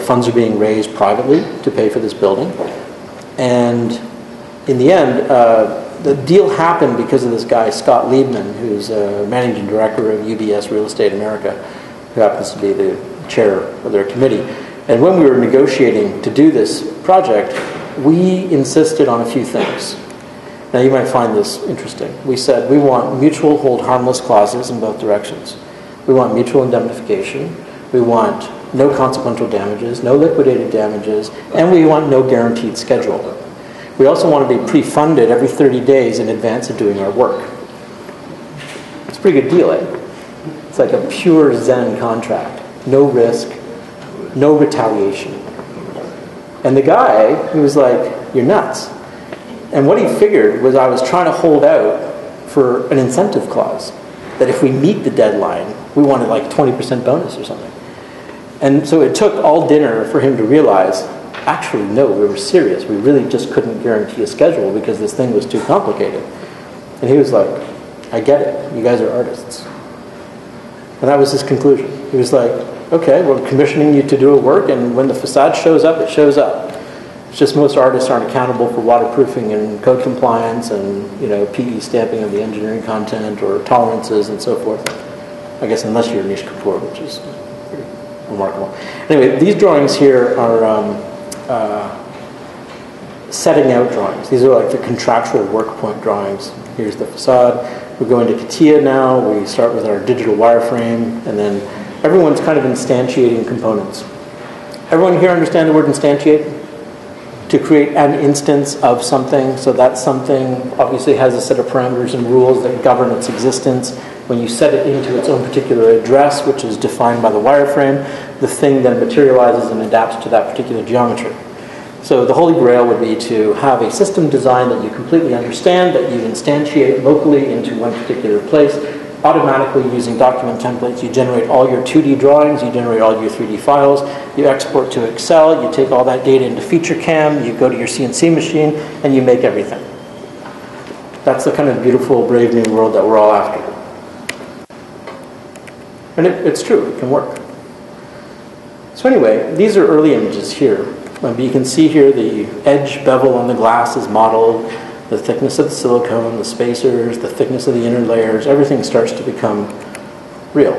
funds are being raised privately to pay for this building, and in the end, the deal happened because of this guy Scott Liebman, who's a managing director of UBS Real Estate America, who happens to be the chair of their committee. And when we were negotiating to do this project, we insisted on a few things. Now you might find this interesting. We said we want mutual hold harmless clauses in both directions. We want mutual indemnification. We want no consequential damages, no liquidated damages, and we want no guaranteed schedule. We also want to be pre-funded every 30 days in advance of doing our work. It's a pretty good deal, eh? It's like a pure Zen contract. No risk, no retaliation. And the guy, he was like, you're nuts. And what he figured was I was trying to hold out for an incentive clause, that if we meet the deadline, we wanted like 20% bonus or something. And so it took all dinner for him to realize, actually, no, we were serious. We really just couldn't guarantee a schedule because this thing was too complicated. And he was like, I get it. You guys are artists. And that was his conclusion. He was like, okay, we're commissioning you to do a work, and when the facade shows up, it shows up. It's just most artists aren't accountable for waterproofing and code compliance and PE stamping of the engineering content or tolerances and so forth. I guess unless you're Nish Kapoor, which is pretty remarkable. Anyway, these drawings here are setting out drawings. These are like the contractual work point drawings. Here's the facade. We're going to CATIA now. We start with our digital wireframe, and then everyone's kind of instantiating components. Everyone here understand the word instantiate? To create an instance of something, so that something obviously has a set of parameters and rules that govern its existence. When you set it into its own particular address, which is defined by the wireframe, the thing then materializes and adapts to that particular geometry. So the holy grail would be to have a system design that you completely understand, that you instantiate locally into one particular place, automatically using document templates. You generate all your 2D drawings, you generate all your 3D files, you export to Excel, you take all that data into FeatureCam, you go to your CNC machine, and you make everything. That's the kind of beautiful, brave new world that we're all after. And it's true, it can work. So anyway, these are early images here. You can see here the edge bevel on the glass is modeled, the thickness of the silicone, the spacers, the thickness of the inner layers, everything starts to become real.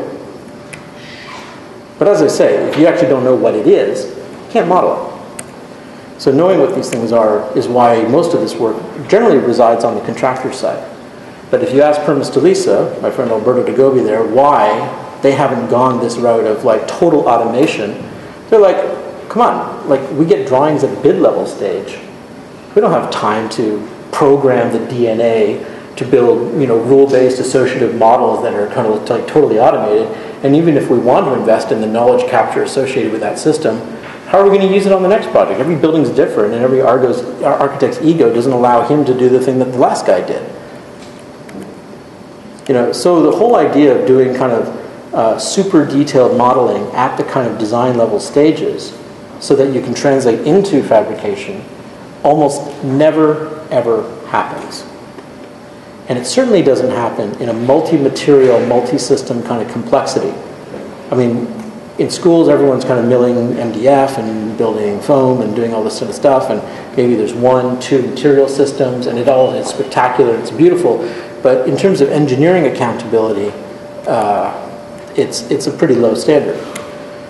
But as I say, if you actually don't know what it is, you can't model it. So knowing what these things are is why most of this work generally resides on the contractor side. But if you ask Permis de Lisa, my friend Alberto de Gobi there, why they haven't gone this route of like total automation, they're like, come on, like we get drawings at bid level stage. We don't have time to program the DNA to build, rule-based associative models that are kind of like totally automated. And even if we want to invest in the knowledge capture associated with that system, how are we going to use it on the next project? Every building's different, and every architect's ego doesn't allow him to do the thing that the last guy did. So the whole idea of doing kind of super detailed modeling at the kind of design level stages so that you can translate into fabrication almost never, ever happens. And it certainly doesn't happen in a multi-material, multi-system kind of complexity. I mean, in schools, everyone's kind of milling MDF and building foam and doing all this sort of stuff, and maybe there's 1, 2 material systems, and it's spectacular, it's beautiful. But in terms of engineering accountability, it's a pretty low standard.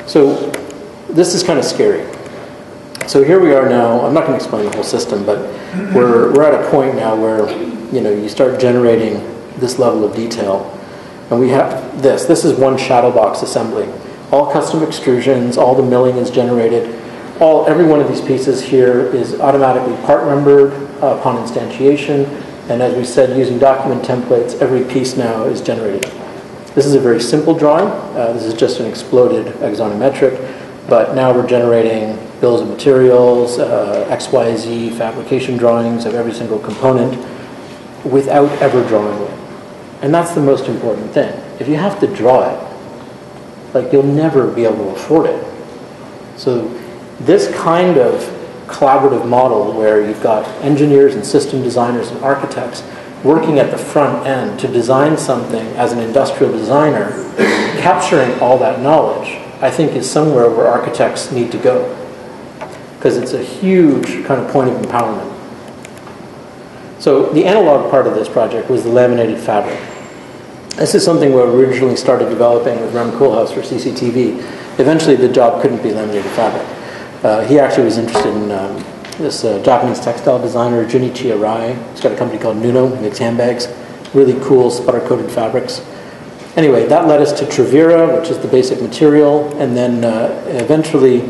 So this is kind of scary. So here we are now. I'm not going to explain the whole system, but we're at a point now where you start generating this level of detail, and we have this. This is one shadow box assembly. All custom extrusions, all the milling is generated. Every one of these pieces here is automatically part numbered upon instantiation, and as we said, using document templates, every piece now is generated. This is a very simple drawing. This is just an exploded axonometric, but now we're generating bills of materials, XYZ fabrication drawings of every single component without ever drawing it. And that's the most important thing. If you have to draw it, you'll never be able to afford it. So this kind of collaborative model where you've got engineers and system designers and architects working at the front end to design something as an industrial designer, capturing all that knowledge, I think is somewhere where architects need to go. Because it's a huge kind of point of empowerment. So the analog part of this project was the laminated fabric. This is something we originally started developing with Rem Koolhaus for CCTV. Eventually the job couldn't be laminated fabric. He actually was interested in this Japanese textile designer, Junichi Arai. He's got a company called Nuno, he makes handbags. Really cool sputter-coated fabrics. Anyway, that led us to Trevira, which is the basic material, and then eventually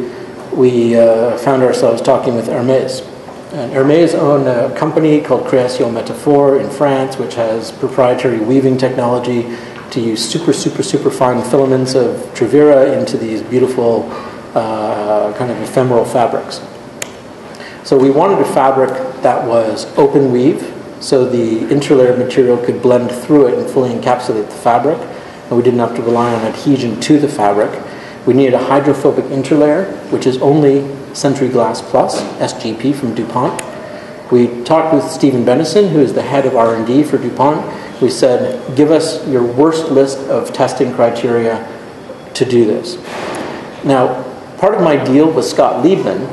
we found ourselves talking with Hermès. And Hermès own a company called Création Métaphore in France, which has proprietary weaving technology to use super, super, super fine filaments of Trevira into these beautiful kind of ephemeral fabrics. So we wanted a fabric that was open weave, so the interlayer material could blend through it and fully encapsulate the fabric, and we didn't have to rely on adhesion to the fabric. We needed a hydrophobic interlayer, which is only Century Glass Plus, SGP from DuPont. We talked with Stephen Benison, who is the head of R&D for DuPont. We said, give us your worst list of testing criteria to do this. Now, part of my deal with Scott Liebman,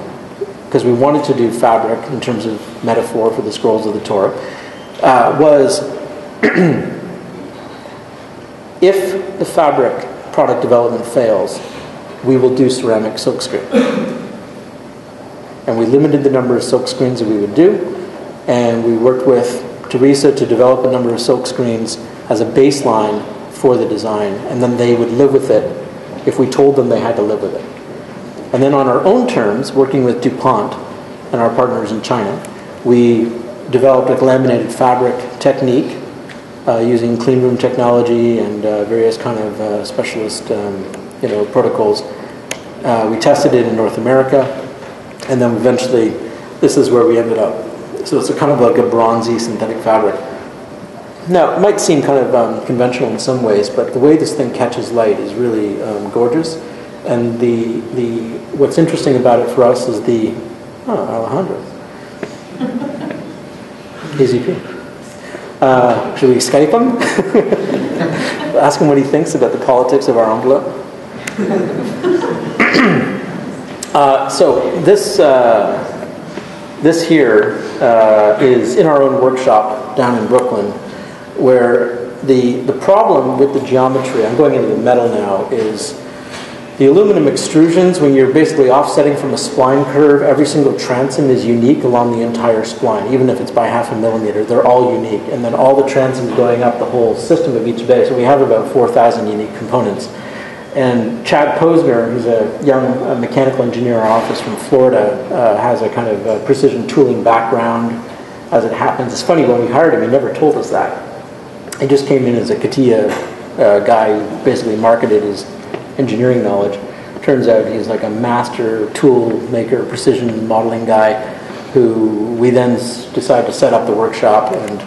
because because we wanted to do fabric in terms of metaphor for the scrolls of the Torah, was if the fabric product development fails, we will do ceramic silkscreen. And we limited the number of silk screens that we would do, and we worked with Teresa to develop a number of silk screens as a baseline for the design, and then they would live with it if we told them they had to live with it. And then on our own terms, working with DuPont and our partners in China, we developed a laminated fabric technique using clean room technology and various kind of specialist protocols. We tested it in North America, and then eventually this is where we ended up. So it's a kind of like a bronzy synthetic fabric. Now, it might seem kind of conventional in some ways, but the way this thing catches light is really gorgeous. And what's interesting about it for us is Alejandro. KZP. Should we Skype him? Ask him what he thinks about the politics of our envelope. So this here is in our own workshop down in Brooklyn, where the problem with the geometry, I'm going into the metal now, is the aluminum extrusions. When you're basically offsetting from a spline curve, every single transom is unique along the entire spline, even if it's by 0.5 millimeter. They're all unique, and then all the transoms going up the whole system of each bay. So we have about 4,000 unique components. And Chad Posner, who's a young mechanical engineer in our office from Florida, has a kind of precision tooling background, as it happens. It's funny, when we hired him, he never told us that. He just came in as a CATIA guy who basically marketed his engineering knowledge. Turns out he's like a master tool maker, precision modeling guy, who we then decided to set up the workshop. And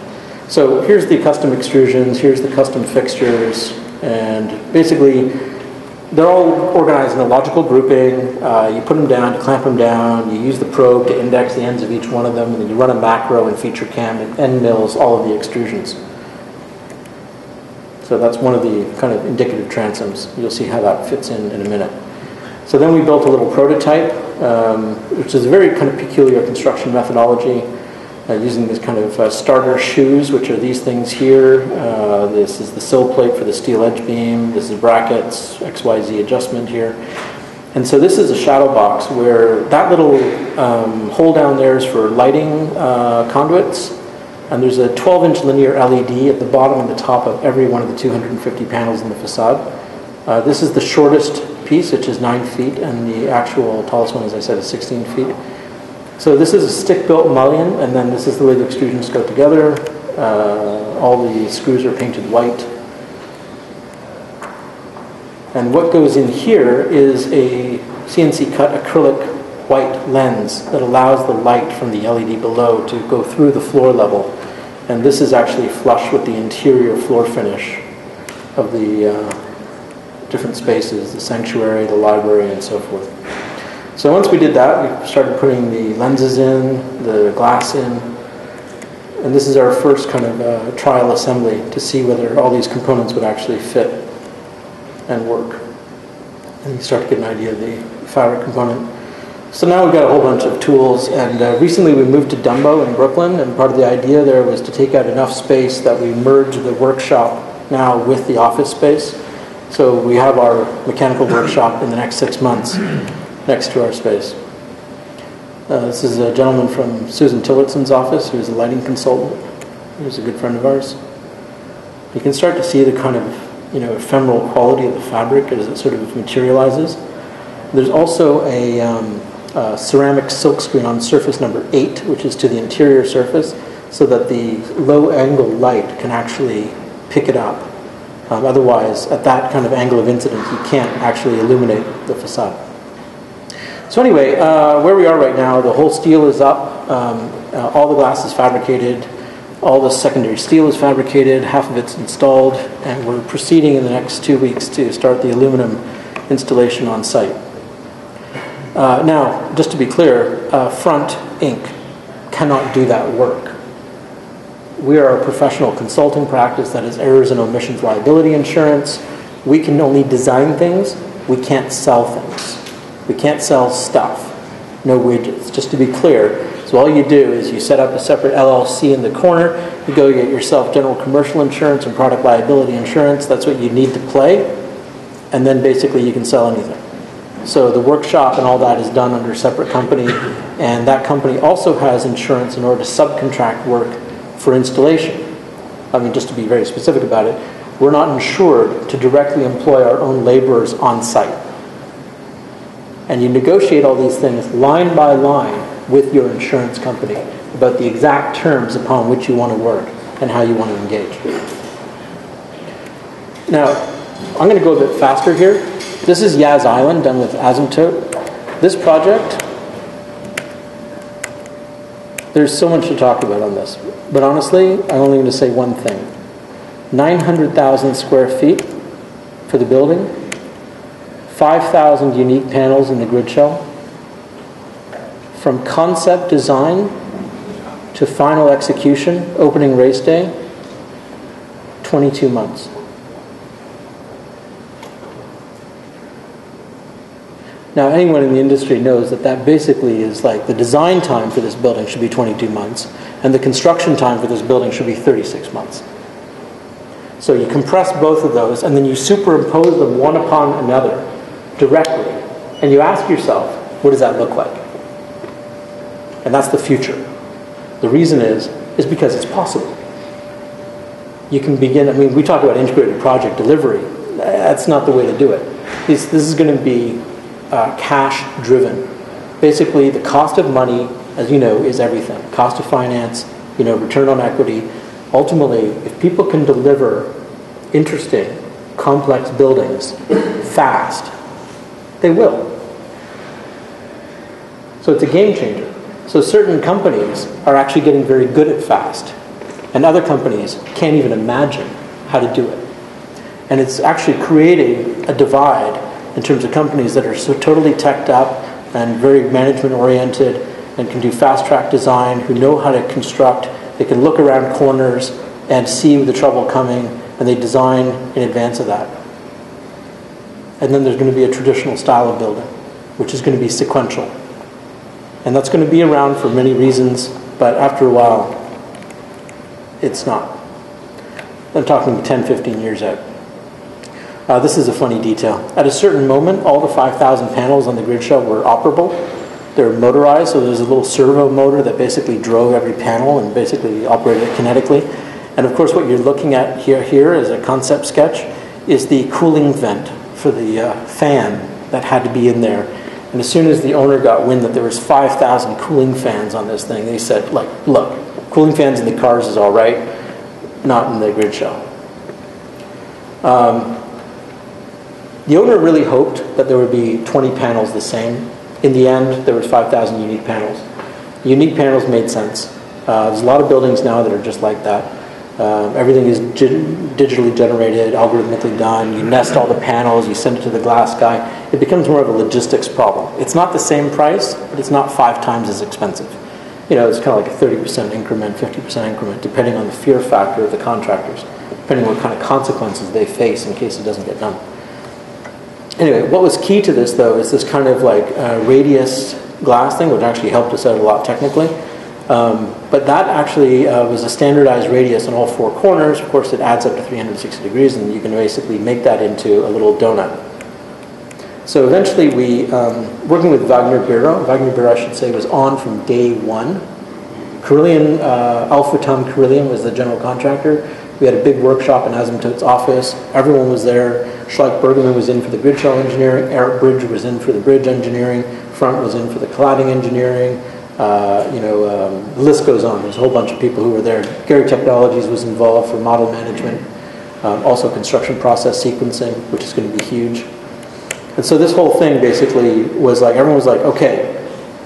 so here's the custom extrusions, here's the custom fixtures, and basically they're all organized in a logical grouping. You put them down, you clamp them down, you use the probe to index the ends of each one of them, and then you run a macro and feature cam and end mills all of the extrusions. So that's one of the kind of indicative transoms. You'll see how that fits in a minute. So then we built a little prototype, which is a very kind of peculiar construction methodology, using this kind of starter shoes, which are these things here. This is the sill plate for the steel edge beam. This is brackets, XYZ adjustment here. And so this is a shadow box where that little hole down there is for lighting conduits. And there's a 12-inch linear LED at the bottom and the top of every one of the 250 panels in the facade. This is the shortest piece, which is 9 feet, and the actual tallest one, as I said, is 16 feet. So this is a stick-built mullion, and then this is the way the extrusions go together. All the screws are painted white. And what goes in here is a CNC-cut acrylic white lens that allows the light from the LED below to go through the floor level. And this is actually flush with the interior floor finish of the different spaces, the sanctuary, the library, and so forth. So once we did that, we started putting the lenses in, the glass in, and this is our first kind of trial assembly to see whether all these components would actually fit and work. And you start to get an idea of the fabric component. So now we've got a whole bunch of tools, and recently we moved to Dumbo in Brooklyn, and part of the idea there was to take out enough space that we merge the workshop now with the office space. So we have our mechanical workshop in the next 6 months next to our space. This is a gentleman from Susan Tillertson's office, who's a lighting consultant, who's a good friend of ours. You can start to see the kind of ephemeral quality of the fabric as it sort of materializes. There's also a ceramic silkscreen on surface number 8, which is to the interior surface, so that the low-angle light can actually pick it up. Otherwise, at that kind of angle of incidence, you can't actually illuminate the facade. So anyway, where we are right now, the whole steel is up, all the glass is fabricated, all the secondary steel is fabricated, half of it's installed, and we're proceeding in the next 2 weeks to start the aluminum installation on site. Now, just to be clear, Front Inc. cannot do that work. We are a professional consulting practice that is errors and omissions liability insurance. We can only design things. We can't sell things. We can't sell stuff. no widgets. Just to be clear, so all you do is you set up a separate LLC in the corner, you go get yourself general commercial insurance and product liability insurance, that's what you need to play, and then basically you can sell anything. So the workshop and all that is done under a separate company, and that company also has insurance in order to subcontract work for installation. I mean, just to be very specific about it, we're not insured to directly employ our own laborers on site. And you negotiate all these things line by line with your insurance company about the exact terms upon which you want to work and how you want to engage. Now, I'm going to go a bit faster here. This is Yaz Island done with asymptote. This project, there's so much to talk about on this. But honestly, I'm only going to say one thing. 900,000 square feet for the building, 5,000 unique panels in the grid shell. From concept design to final execution, opening race day, 22 months. Now, anyone in the industry knows that that basically is like the design time for this building should be 22 months, and the construction time for this building should be 36 months. So you compress both of those, and then you superimpose them one upon another directly, and you ask yourself, what does that look like? And that's the future. The reason is because it's possible. You can begin, I mean, we talk about integrated project delivery. That's not the way to do it. This is going to be cash driven. Basically, the cost of money, as you know, is everything. Cost of finance, return on equity. Ultimately, if people can deliver interesting, complex buildings fast, they will. So it's a game changer. So certain companies are actually getting very good at fast, and other companies can't even imagine how to do it. And it's actually creating a divide in terms of companies that are so totally teched up and very management oriented and can do fast track design, who know how to construct. They can look around corners and see the trouble coming, and they design in advance of that. And then there's going to be a traditional style of building, which is going to be sequential. And that's going to be around for many reasons, but after a while, it's not. I'm talking 10, 15 years out. This is a funny detail. At a certain moment, all the 5,000 panels on the grid shell were operable. They're motorized, so there's a little servo motor that basically drove every panel and basically operated it kinetically. And of course, what you're looking at here as a concept sketch is the cooling vent for the fan that had to be in there. And as soon as the owner got wind that there was 5,000 cooling fans on this thing, they said, look, cooling fans in the cars is all right, not in the grid shell. The owner really hoped that there would be 20 panels the same. In the end, there was 5,000 unique panels. Unique panels made sense. There's a lot of buildings now that are just like that. Everything is digitally generated, algorithmically done. You nest all the panels, you send it to the glass guy. It becomes more of a logistics problem. It's not the same price, but it's not 5 times as expensive. It's kind of like a 30% increment, 50% increment, depending on the fear factor of the contractors, depending on what kind of consequences they face in case it doesn't get done. Anyway, what was key to this, though, is this kind of like radius glass thing, which actually helped us out a lot technically. But that actually was a standardized radius on all 4 corners. Of course, it adds up to 360 degrees, and you can basically make that into a little donut. So eventually we, working with Wagner Bureau, I should say, was on from day one. Carillion, Alpha Tom Carillion was the general contractor. We had a big workshop in Asymptote's office. Everyone was there. Schleich Bergman was in for the grid shell engineering. Eric Bridge was in for the bridge engineering. Front was in for the cladding engineering. The list goes on. There's a whole bunch of people who were there. Gary Technologies was involved for model management. Also construction process sequencing, which is going to be huge. And so this whole thing basically was like, everyone was like, okay,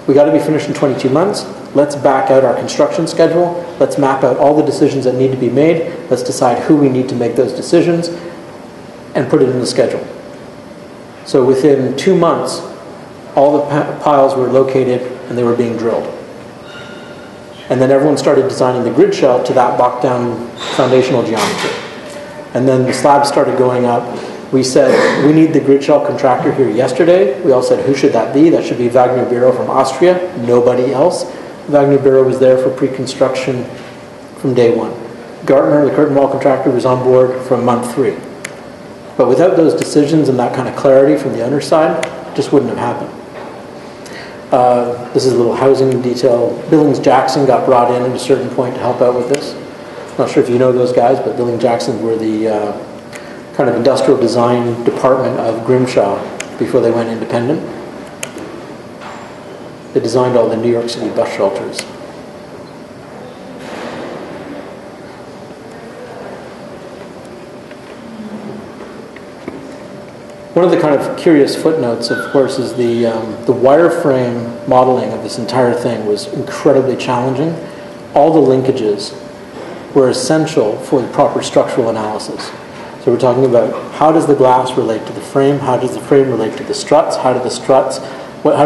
we got to be finished in 22 months. Let's back out our construction schedule. Let's map out all the decisions that need to be made. Let's decide who we need to make those decisions and put it in the schedule. So within 2 months, all the piles were located and they were being drilled. And then everyone started designing the grid shell to that lockdown foundational geometry. And then the slabs started going up. We said, we need the grid shell contractor here yesterday. We all said, who should that be? That should be Wagner Bureau from Austria, nobody else. Wagner Bureau was there for pre-construction from day one. Gartner, the curtain wall contractor, was on board from month 3. But without those decisions and that kind of clarity from the owner side, it just wouldn't have happened. This is a little housing detail. Billings Jackson got brought in at a certain point to help out with this. Not sure if you know those guys, but Billings Jackson were the kind of industrial design department of Grimshaw before they went independent. They designed all the New York City bus shelters. One of the kind of curious footnotes, of course, is the wireframe modeling of this entire thing was incredibly challenging. All the linkages were essential for the proper structural analysis. So we're talking about how does the glass relate to the frame, how does the frame relate to the struts, how do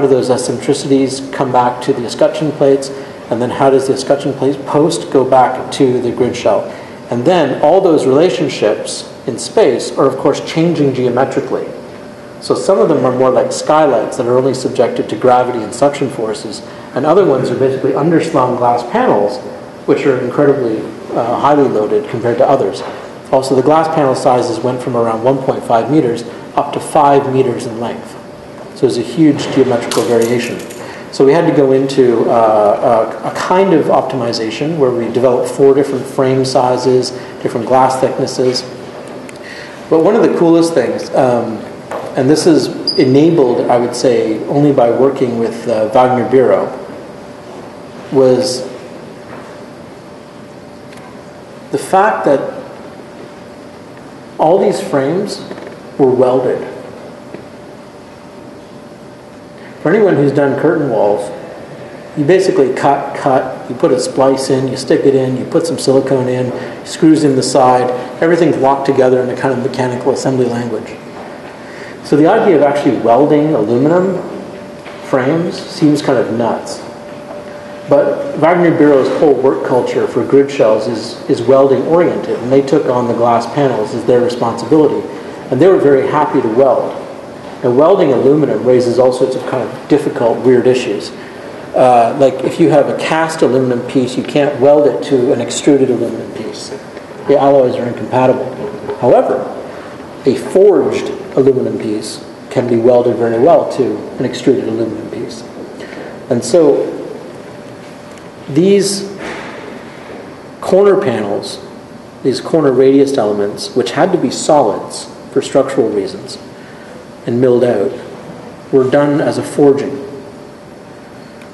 those eccentricities come back to the escutcheon plates, and then how does the escutcheon plate post go back to the grid shell. And then all those relationships in space are of course changing geometrically. So some of them are more like skylights that are only subjected to gravity and suction forces, and other ones are basically underslung glass panels, which are incredibly highly loaded compared to others. Also, the glass panel sizes went from around 1.5 meters up to 5 meters in length. So there's a huge geometrical variation. So we had to go into a kind of optimization where we developed 4 different frame sizes, different glass thicknesses. But one of the coolest things, and this is enabled, I would say, only by working with Wagner Bureau, was the fact that all these frames were welded. For anyone who's done curtain walls, you basically cut, you put a splice in, you stick it in, you put some silicone in, screws in the side, everything's locked together in a kind of mechanical assembly language. So the idea of actually welding aluminum frames seems kind of nuts. But Wagner Bureau's whole work culture for grid shells is welding oriented, and they took on the glass panels as their responsibility. And they were very happy to weld. And welding aluminum raises all sorts of kind of difficult, weird issues. Like if you have a cast aluminum piece, you can't weld it to an extruded aluminum piece. The alloys are incompatible. However, a forged aluminum piece can be welded very well to an extruded aluminum piece. And so these corner panels, these corner radius elements, which had to be solids for structural reasons and milled out, were done as a forging.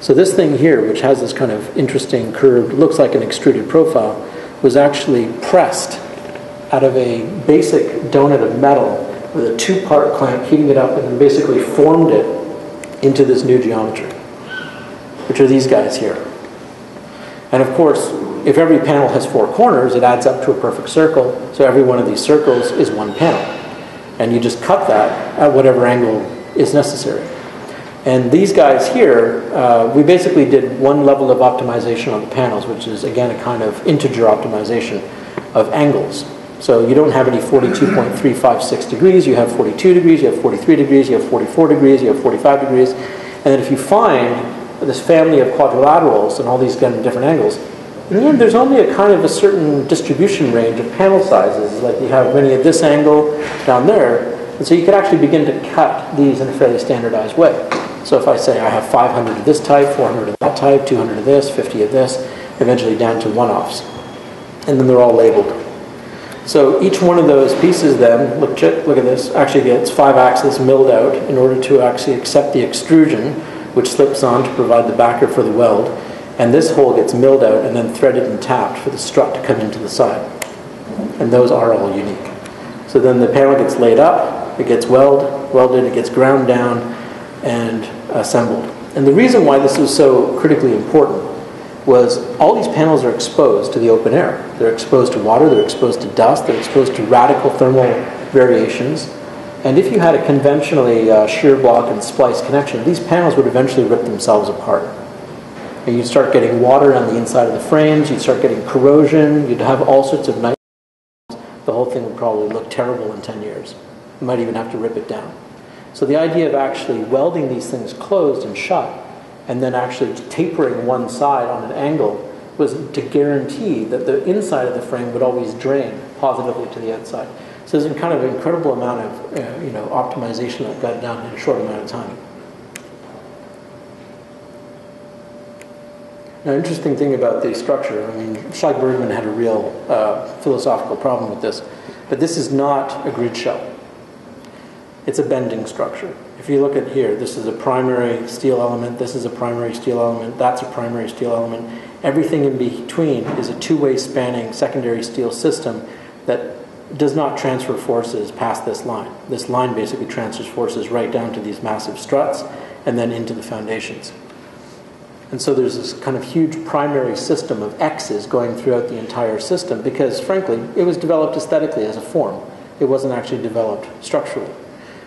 So this thing here, which has this kind of interesting curved, looks like an extruded profile, was actually pressed out of a basic donut of metal with a 2-part clamp, heating it up, and then basically formed it into this new geometry, which are these guys here. And of course, if every panel has 4 corners, it adds up to a perfect circle, so every one of these circles is one panel. And you just cut that at whatever angle is necessary. And these guys here, we basically did one level of optimization on the panels, which is again a kind of integer optimization of angles. So you don't have any 42.356 degrees, you have 42 degrees, you have 43 degrees, you have 44 degrees, you have 45 degrees. And then if you find this family of quadrilaterals and all these different angles, in the end there's only a kind of a certain distribution range of panel sizes. Like you have many at this angle down there, and so you could actually begin to cut these in a fairly standardized way. So if I say I have 500 of this type, 400 of that type, 200 of this, 50 of this, eventually down to one-offs. And then they're all labeled. So each one of those pieces then, look at this, actually gets 5-axis milled out in order to actually accept the extrusion, which slips on to provide the backer for the weld. And this hole gets milled out and then threaded and tapped for the strut to come into the side. And those are all unique. So then the panel gets laid up, it gets welded, it gets ground down and assembled. And the reason why this was so critically important was all these panels are exposed to the open air. They're exposed to water, they're exposed to dust, they're exposed to radical thermal variations. And if you had a conventionally shear block and splice connection, these panels would eventually rip themselves apart. And you'd start getting water on the inside of the frames, you'd start getting corrosion, you'd have all sorts of night. The whole thing would probably look terrible in 10 years. You might even have to rip it down. So the idea of actually welding these things closed and shut, and then actually tapering one side on an angle, was to guarantee that the inside of the frame would always drain positively to the outside. So there's a kind of incredible amount of optimization that got done in a short amount of time. Now, interesting thing about the structure, I mean, Schlage Bergman had a real philosophical problem with this, but this is not a grid shell. It's a bending structure. If you look at here, this is a primary steel element, this is a primary steel element, that's a primary steel element. Everything in between is a two-way spanning secondary steel system that does not transfer forces past this line. This line basically transfers forces right down to these massive struts and then into the foundations. And so there's this kind of huge primary system of X's going throughout the entire system because, frankly, it was developed aesthetically as a form. It wasn't actually developed structurally.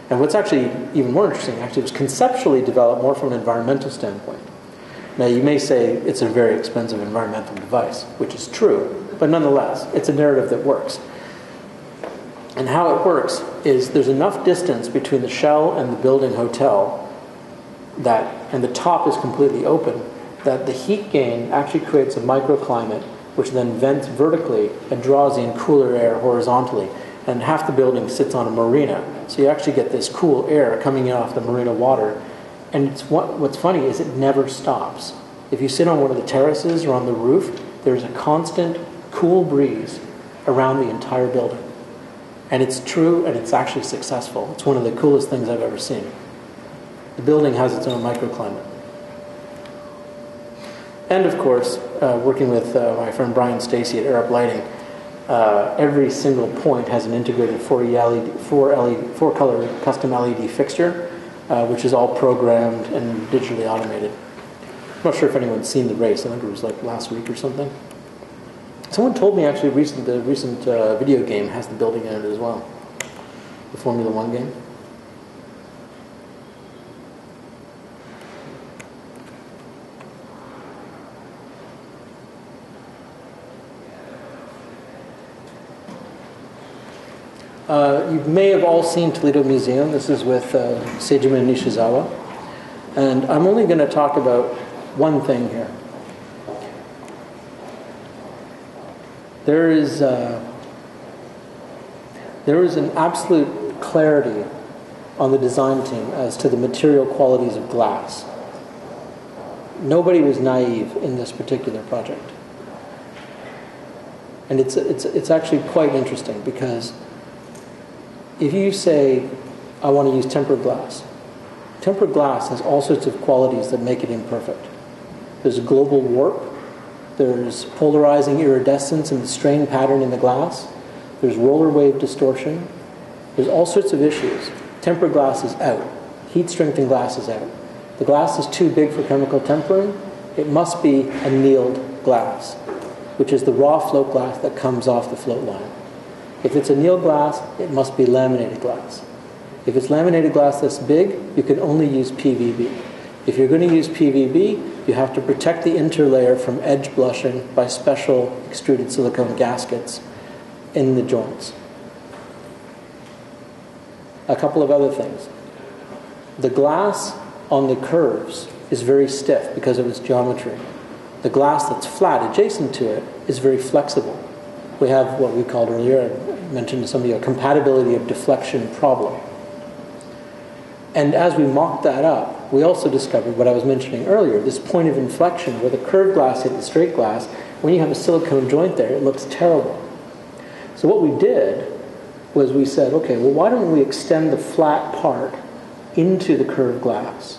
And what's actually even more interesting, actually, it was conceptually developed more from an environmental standpoint. Now, you may say it's a very expensive environmental device, which is true, but nonetheless, it's a narrative that works. And how it works is there's enough distance between the shell and the building hotel and the top is completely open, that the heat gain actually creates a microclimate which then vents vertically and draws in cooler air horizontally. And half the building sits on a marina. So you actually get this cool air coming in off the marina water. And what's funny is it never stops. If you sit on one of the terraces or on the roof, there's a constant cool breeze around the entire building. And it's true and it's actually successful. It's one of the coolest things I've ever seen. The building has its own microclimate. And of course, working with my friend Brian Stacy at Arup Lighting, every single point has an integrated 4-color custom LED fixture, which is all programmed and digitally automated. I'm not sure if anyone's seen the race. I think it was like last week or something. Someone told me actually the recent video game has the building in it as well. The Formula One game. You may have all seen Toledo Museum. This is with Seijima Nishizawa. And I'm only going to talk about one thing here. There is an absolute clarity on the design team as to the material qualities of glass. Nobody was naive in this particular project. And it's actually quite interesting because if you say, I want to use tempered glass has all sorts of qualities that make it imperfect. There's a global warp. There's polarizing iridescence in the strain pattern in the glass. There's roller wave distortion. There's all sorts of issues. Tempered glass is out. Heat strengthened glass is out. The glass is too big for chemical tempering. It must be annealed glass, which is the raw float glass that comes off the float line. If it's annealed glass, it must be laminated glass. If it's laminated glass this big, you can only use PVB. If you're going to use PVB, you have to protect the interlayer from edge blushing by special extruded silicone gaskets in the joints. A couple of other things. The glass on the curves is very stiff because of its geometry. The glass that's flat adjacent to it is very flexible. We have what we called earlier, I mentioned to somebody, a compatibility of deflection problem. And as we mocked that up, we also discovered what I was mentioning earlier, this point of inflection where the curved glass hit the straight glass. When you have a silicone joint there, it looks terrible. So what we did was we said, okay, well, why don't we extend the flat part into the curved glass?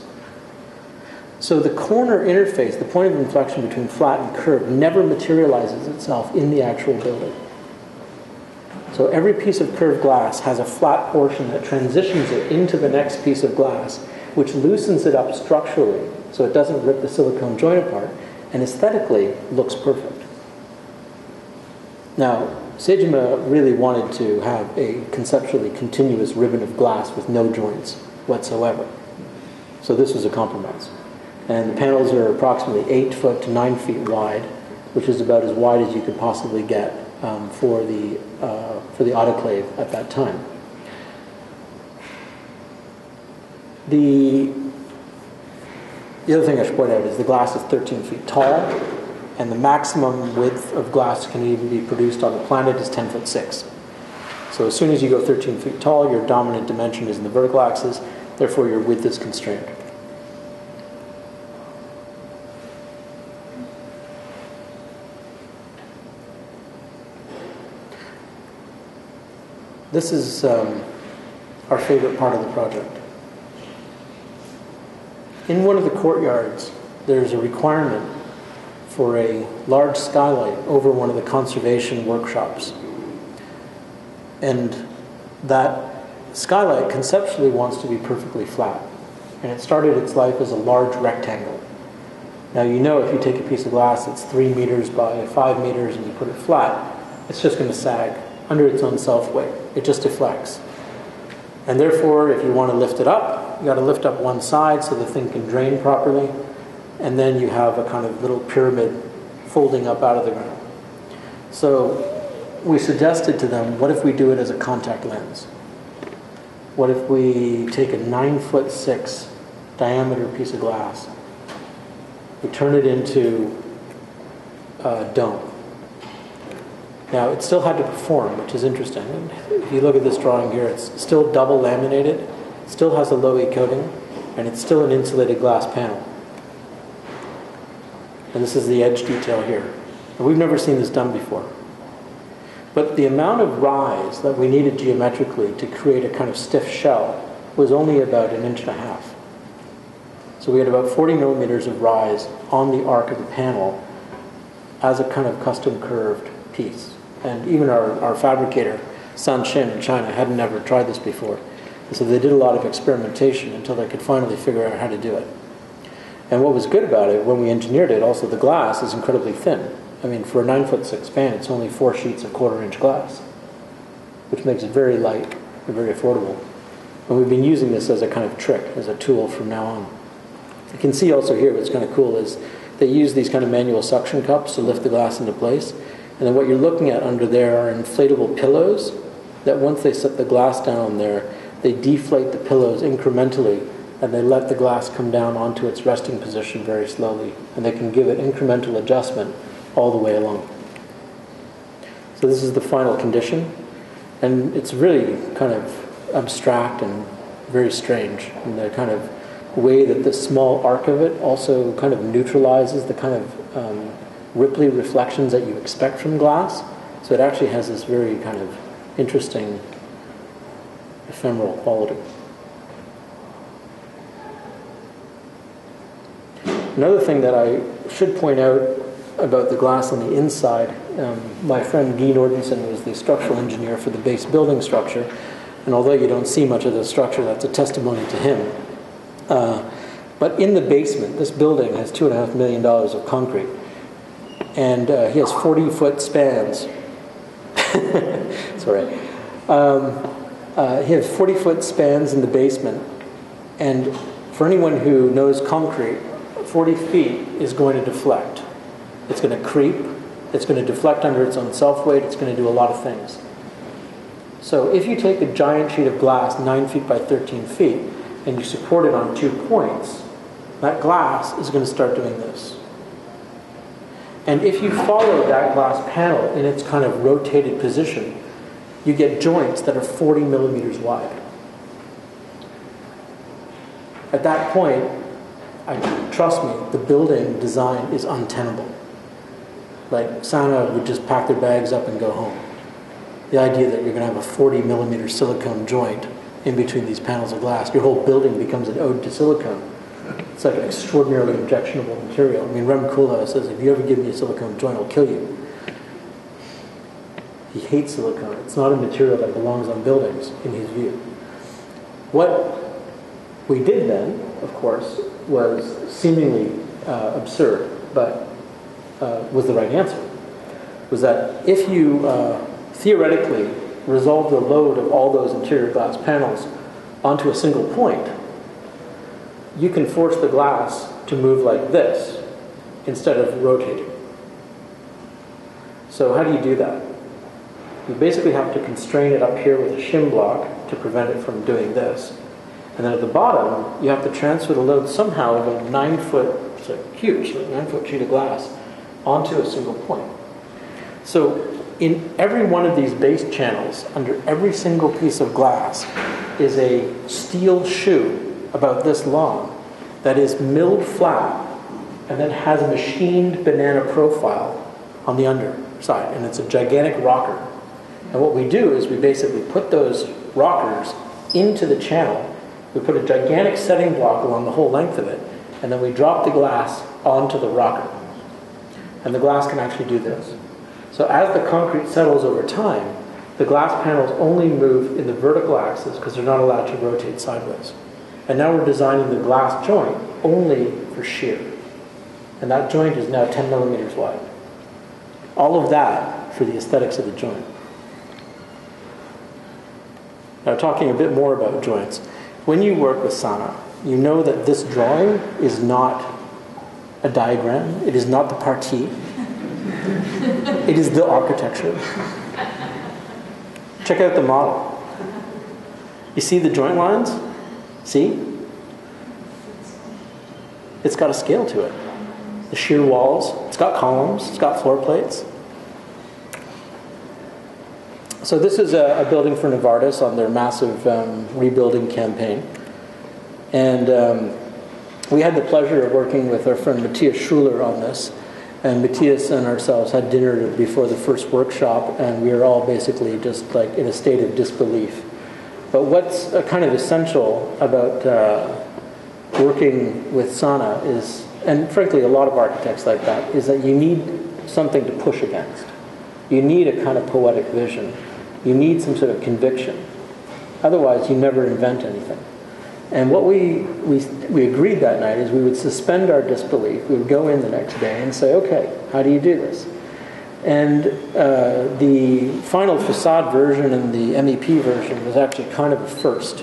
So the corner interface, the point of inflection between flat and curved, never materializes itself in the actual building. So every piece of curved glass has a flat portion that transitions it into the next piece of glass, which loosens it up structurally so it doesn't rip the silicone joint apart, and aesthetically looks perfect. Now, Seijima really wanted to have a conceptually continuous ribbon of glass with no joints whatsoever. So this was a compromise. And the panels are approximately 8 foot to 9 feet wide, which is about as wide as you could possibly get for the autoclave at that time. The other thing I should point out is the glass is 13 feet tall, and the maximum width of glass can even be produced on the planet is 10 foot 6. So as soon as you go 13 feet tall, your dominant dimension is in the vertical axis, therefore your width is constrained. This is our favorite part of the project. In one of the courtyards, there's a requirement for a large skylight over one of the conservation workshops. And that skylight conceptually wants to be perfectly flat. And it started its life as a large rectangle. Now you know if you take a piece of glass that's 3 meters by 5 meters and you put it flat, it's just going to sag under its own self-weight. It just deflects. And therefore, if you want to lift it up, you've got to lift up one side so the thing can drain properly. And then you have a kind of little pyramid folding up out of the ground. So we suggested to them, what if we do it as a contact lens? What if we take a 9'6" diameter piece of glass, we turn it into a dome. Now, it still had to perform, which is interesting. And if you look at this drawing here, it's still double laminated, still has a low E coating, and it's still an insulated glass panel. And this is the edge detail here. And we've never seen this done before. But the amount of rise that we needed geometrically to create a kind of stiff shell was only about 1.5 inches. So we had about 40 millimeters of rise on the arc of the panel as a kind of custom curved piece. And even our fabricator, San Shin in China, hadn't ever tried this before. And so they did a lot of experimentation until they could finally figure out how to do it. And what was good about it, when we engineered it, also the glass is incredibly thin. I mean, for a 9'6" pan, it's only 4 sheets of 1/4 inch glass, which makes it very light and very affordable. And we've been using this as a kind of trick, as a tool from now on. You can see also here what's kind of cool is they use these kind of manual suction cups to lift the glass into place. And then what you're looking at under there are inflatable pillows that once they set the glass down on there, they deflate the pillows incrementally and they let the glass come down onto its resting position very slowly. And they can give it incremental adjustment all the way along. So this is the final condition. And it's really kind of abstract and very strange in the kind of way that the small arc of it also kind of neutralizes the kind of ripply reflections that you expect from glass. So it actually has this very kind of interesting ephemeral quality. Another thing that I should point out about the glass on the inside, my friend Guy Nordenson was the structural engineer for the base building structure, and although you don't see much of the structure, that's a testimony to him. But in the basement, this building has $2.5 million of concrete. And he has 40-foot spans. It's all right. He has 40-foot spans in the basement. And for anyone who knows concrete, 40 feet is going to deflect. It's going to creep. It's going to deflect under its own self-weight. It's going to do a lot of things. So if you take a giant sheet of glass 9 feet by 13 feet and you support it on 2 points, that glass is going to start doing this. And if you follow that glass panel in its kind of rotated position, you get joints that are 40 millimeters wide. At that point, trust me, the building design is untenable. Like, Sana would just pack their bags up and go home. The idea that you're going to have a 40 millimeter silicone joint in between these panels of glass, your whole building becomes an ode to silicone. It's like an extraordinarily objectionable material. I mean, Rem Koolhaas says, if you ever give me a silicone joint, I'll kill you. He hates silicone. It's not a material that belongs on buildings, in his view. What we did then, of course, was seemingly absurd, but was the right answer. Was that if you theoretically resolve the load of all those interior glass panels onto a single point, you can force the glass to move like this instead of rotating. So how do you do that? You basically have to constrain it up here with a shim block to prevent it from doing this. And then at the bottom, you have to transfer the load somehow of a 9-foot, it's like huge, like 9-foot sheet of glass onto a single point. So in every one of these base channels, under every single piece of glass, is a steel shoe about this long that is milled flat and then has a machined banana profile on the underside, and it's a gigantic rocker. And what we do is we basically put those rockers into the channel. We put a gigantic setting block along the whole length of it, and then we drop the glass onto the rocker. And the glass can actually do this. So as the concrete settles over time, the glass panels only move in the vertical axis because they're not allowed to rotate sideways. And now we're designing the glass joint only for shear. And that joint is now 10 millimeters wide. All of that for the aesthetics of the joint. Now, talking a bit more about joints. When you work with Sana, you know that this drawing is not a diagram. It is not the partie. It is the architecture. Check out the model. You see the joint lines? See? It's got a scale to it. The shear walls, it's got columns, it's got floor plates. So this is a building for Novartis on their massive rebuilding campaign. And we had the pleasure of working with our friend Matthias Schuler on this. And Matthias and ourselves had dinner before the first workshop, and we were all basically just like in a state of disbelief. But what's kind of essential about working with Sana is, and frankly a lot of architects like that, is that you need something to push against. You need a kind of poetic vision. You need some sort of conviction. Otherwise, you never invent anything. And what we agreed that night is we would suspend our disbelief. We would go in the next day and say, okay, how do you do this? And the final facade version and the MEP version was actually kind of a first.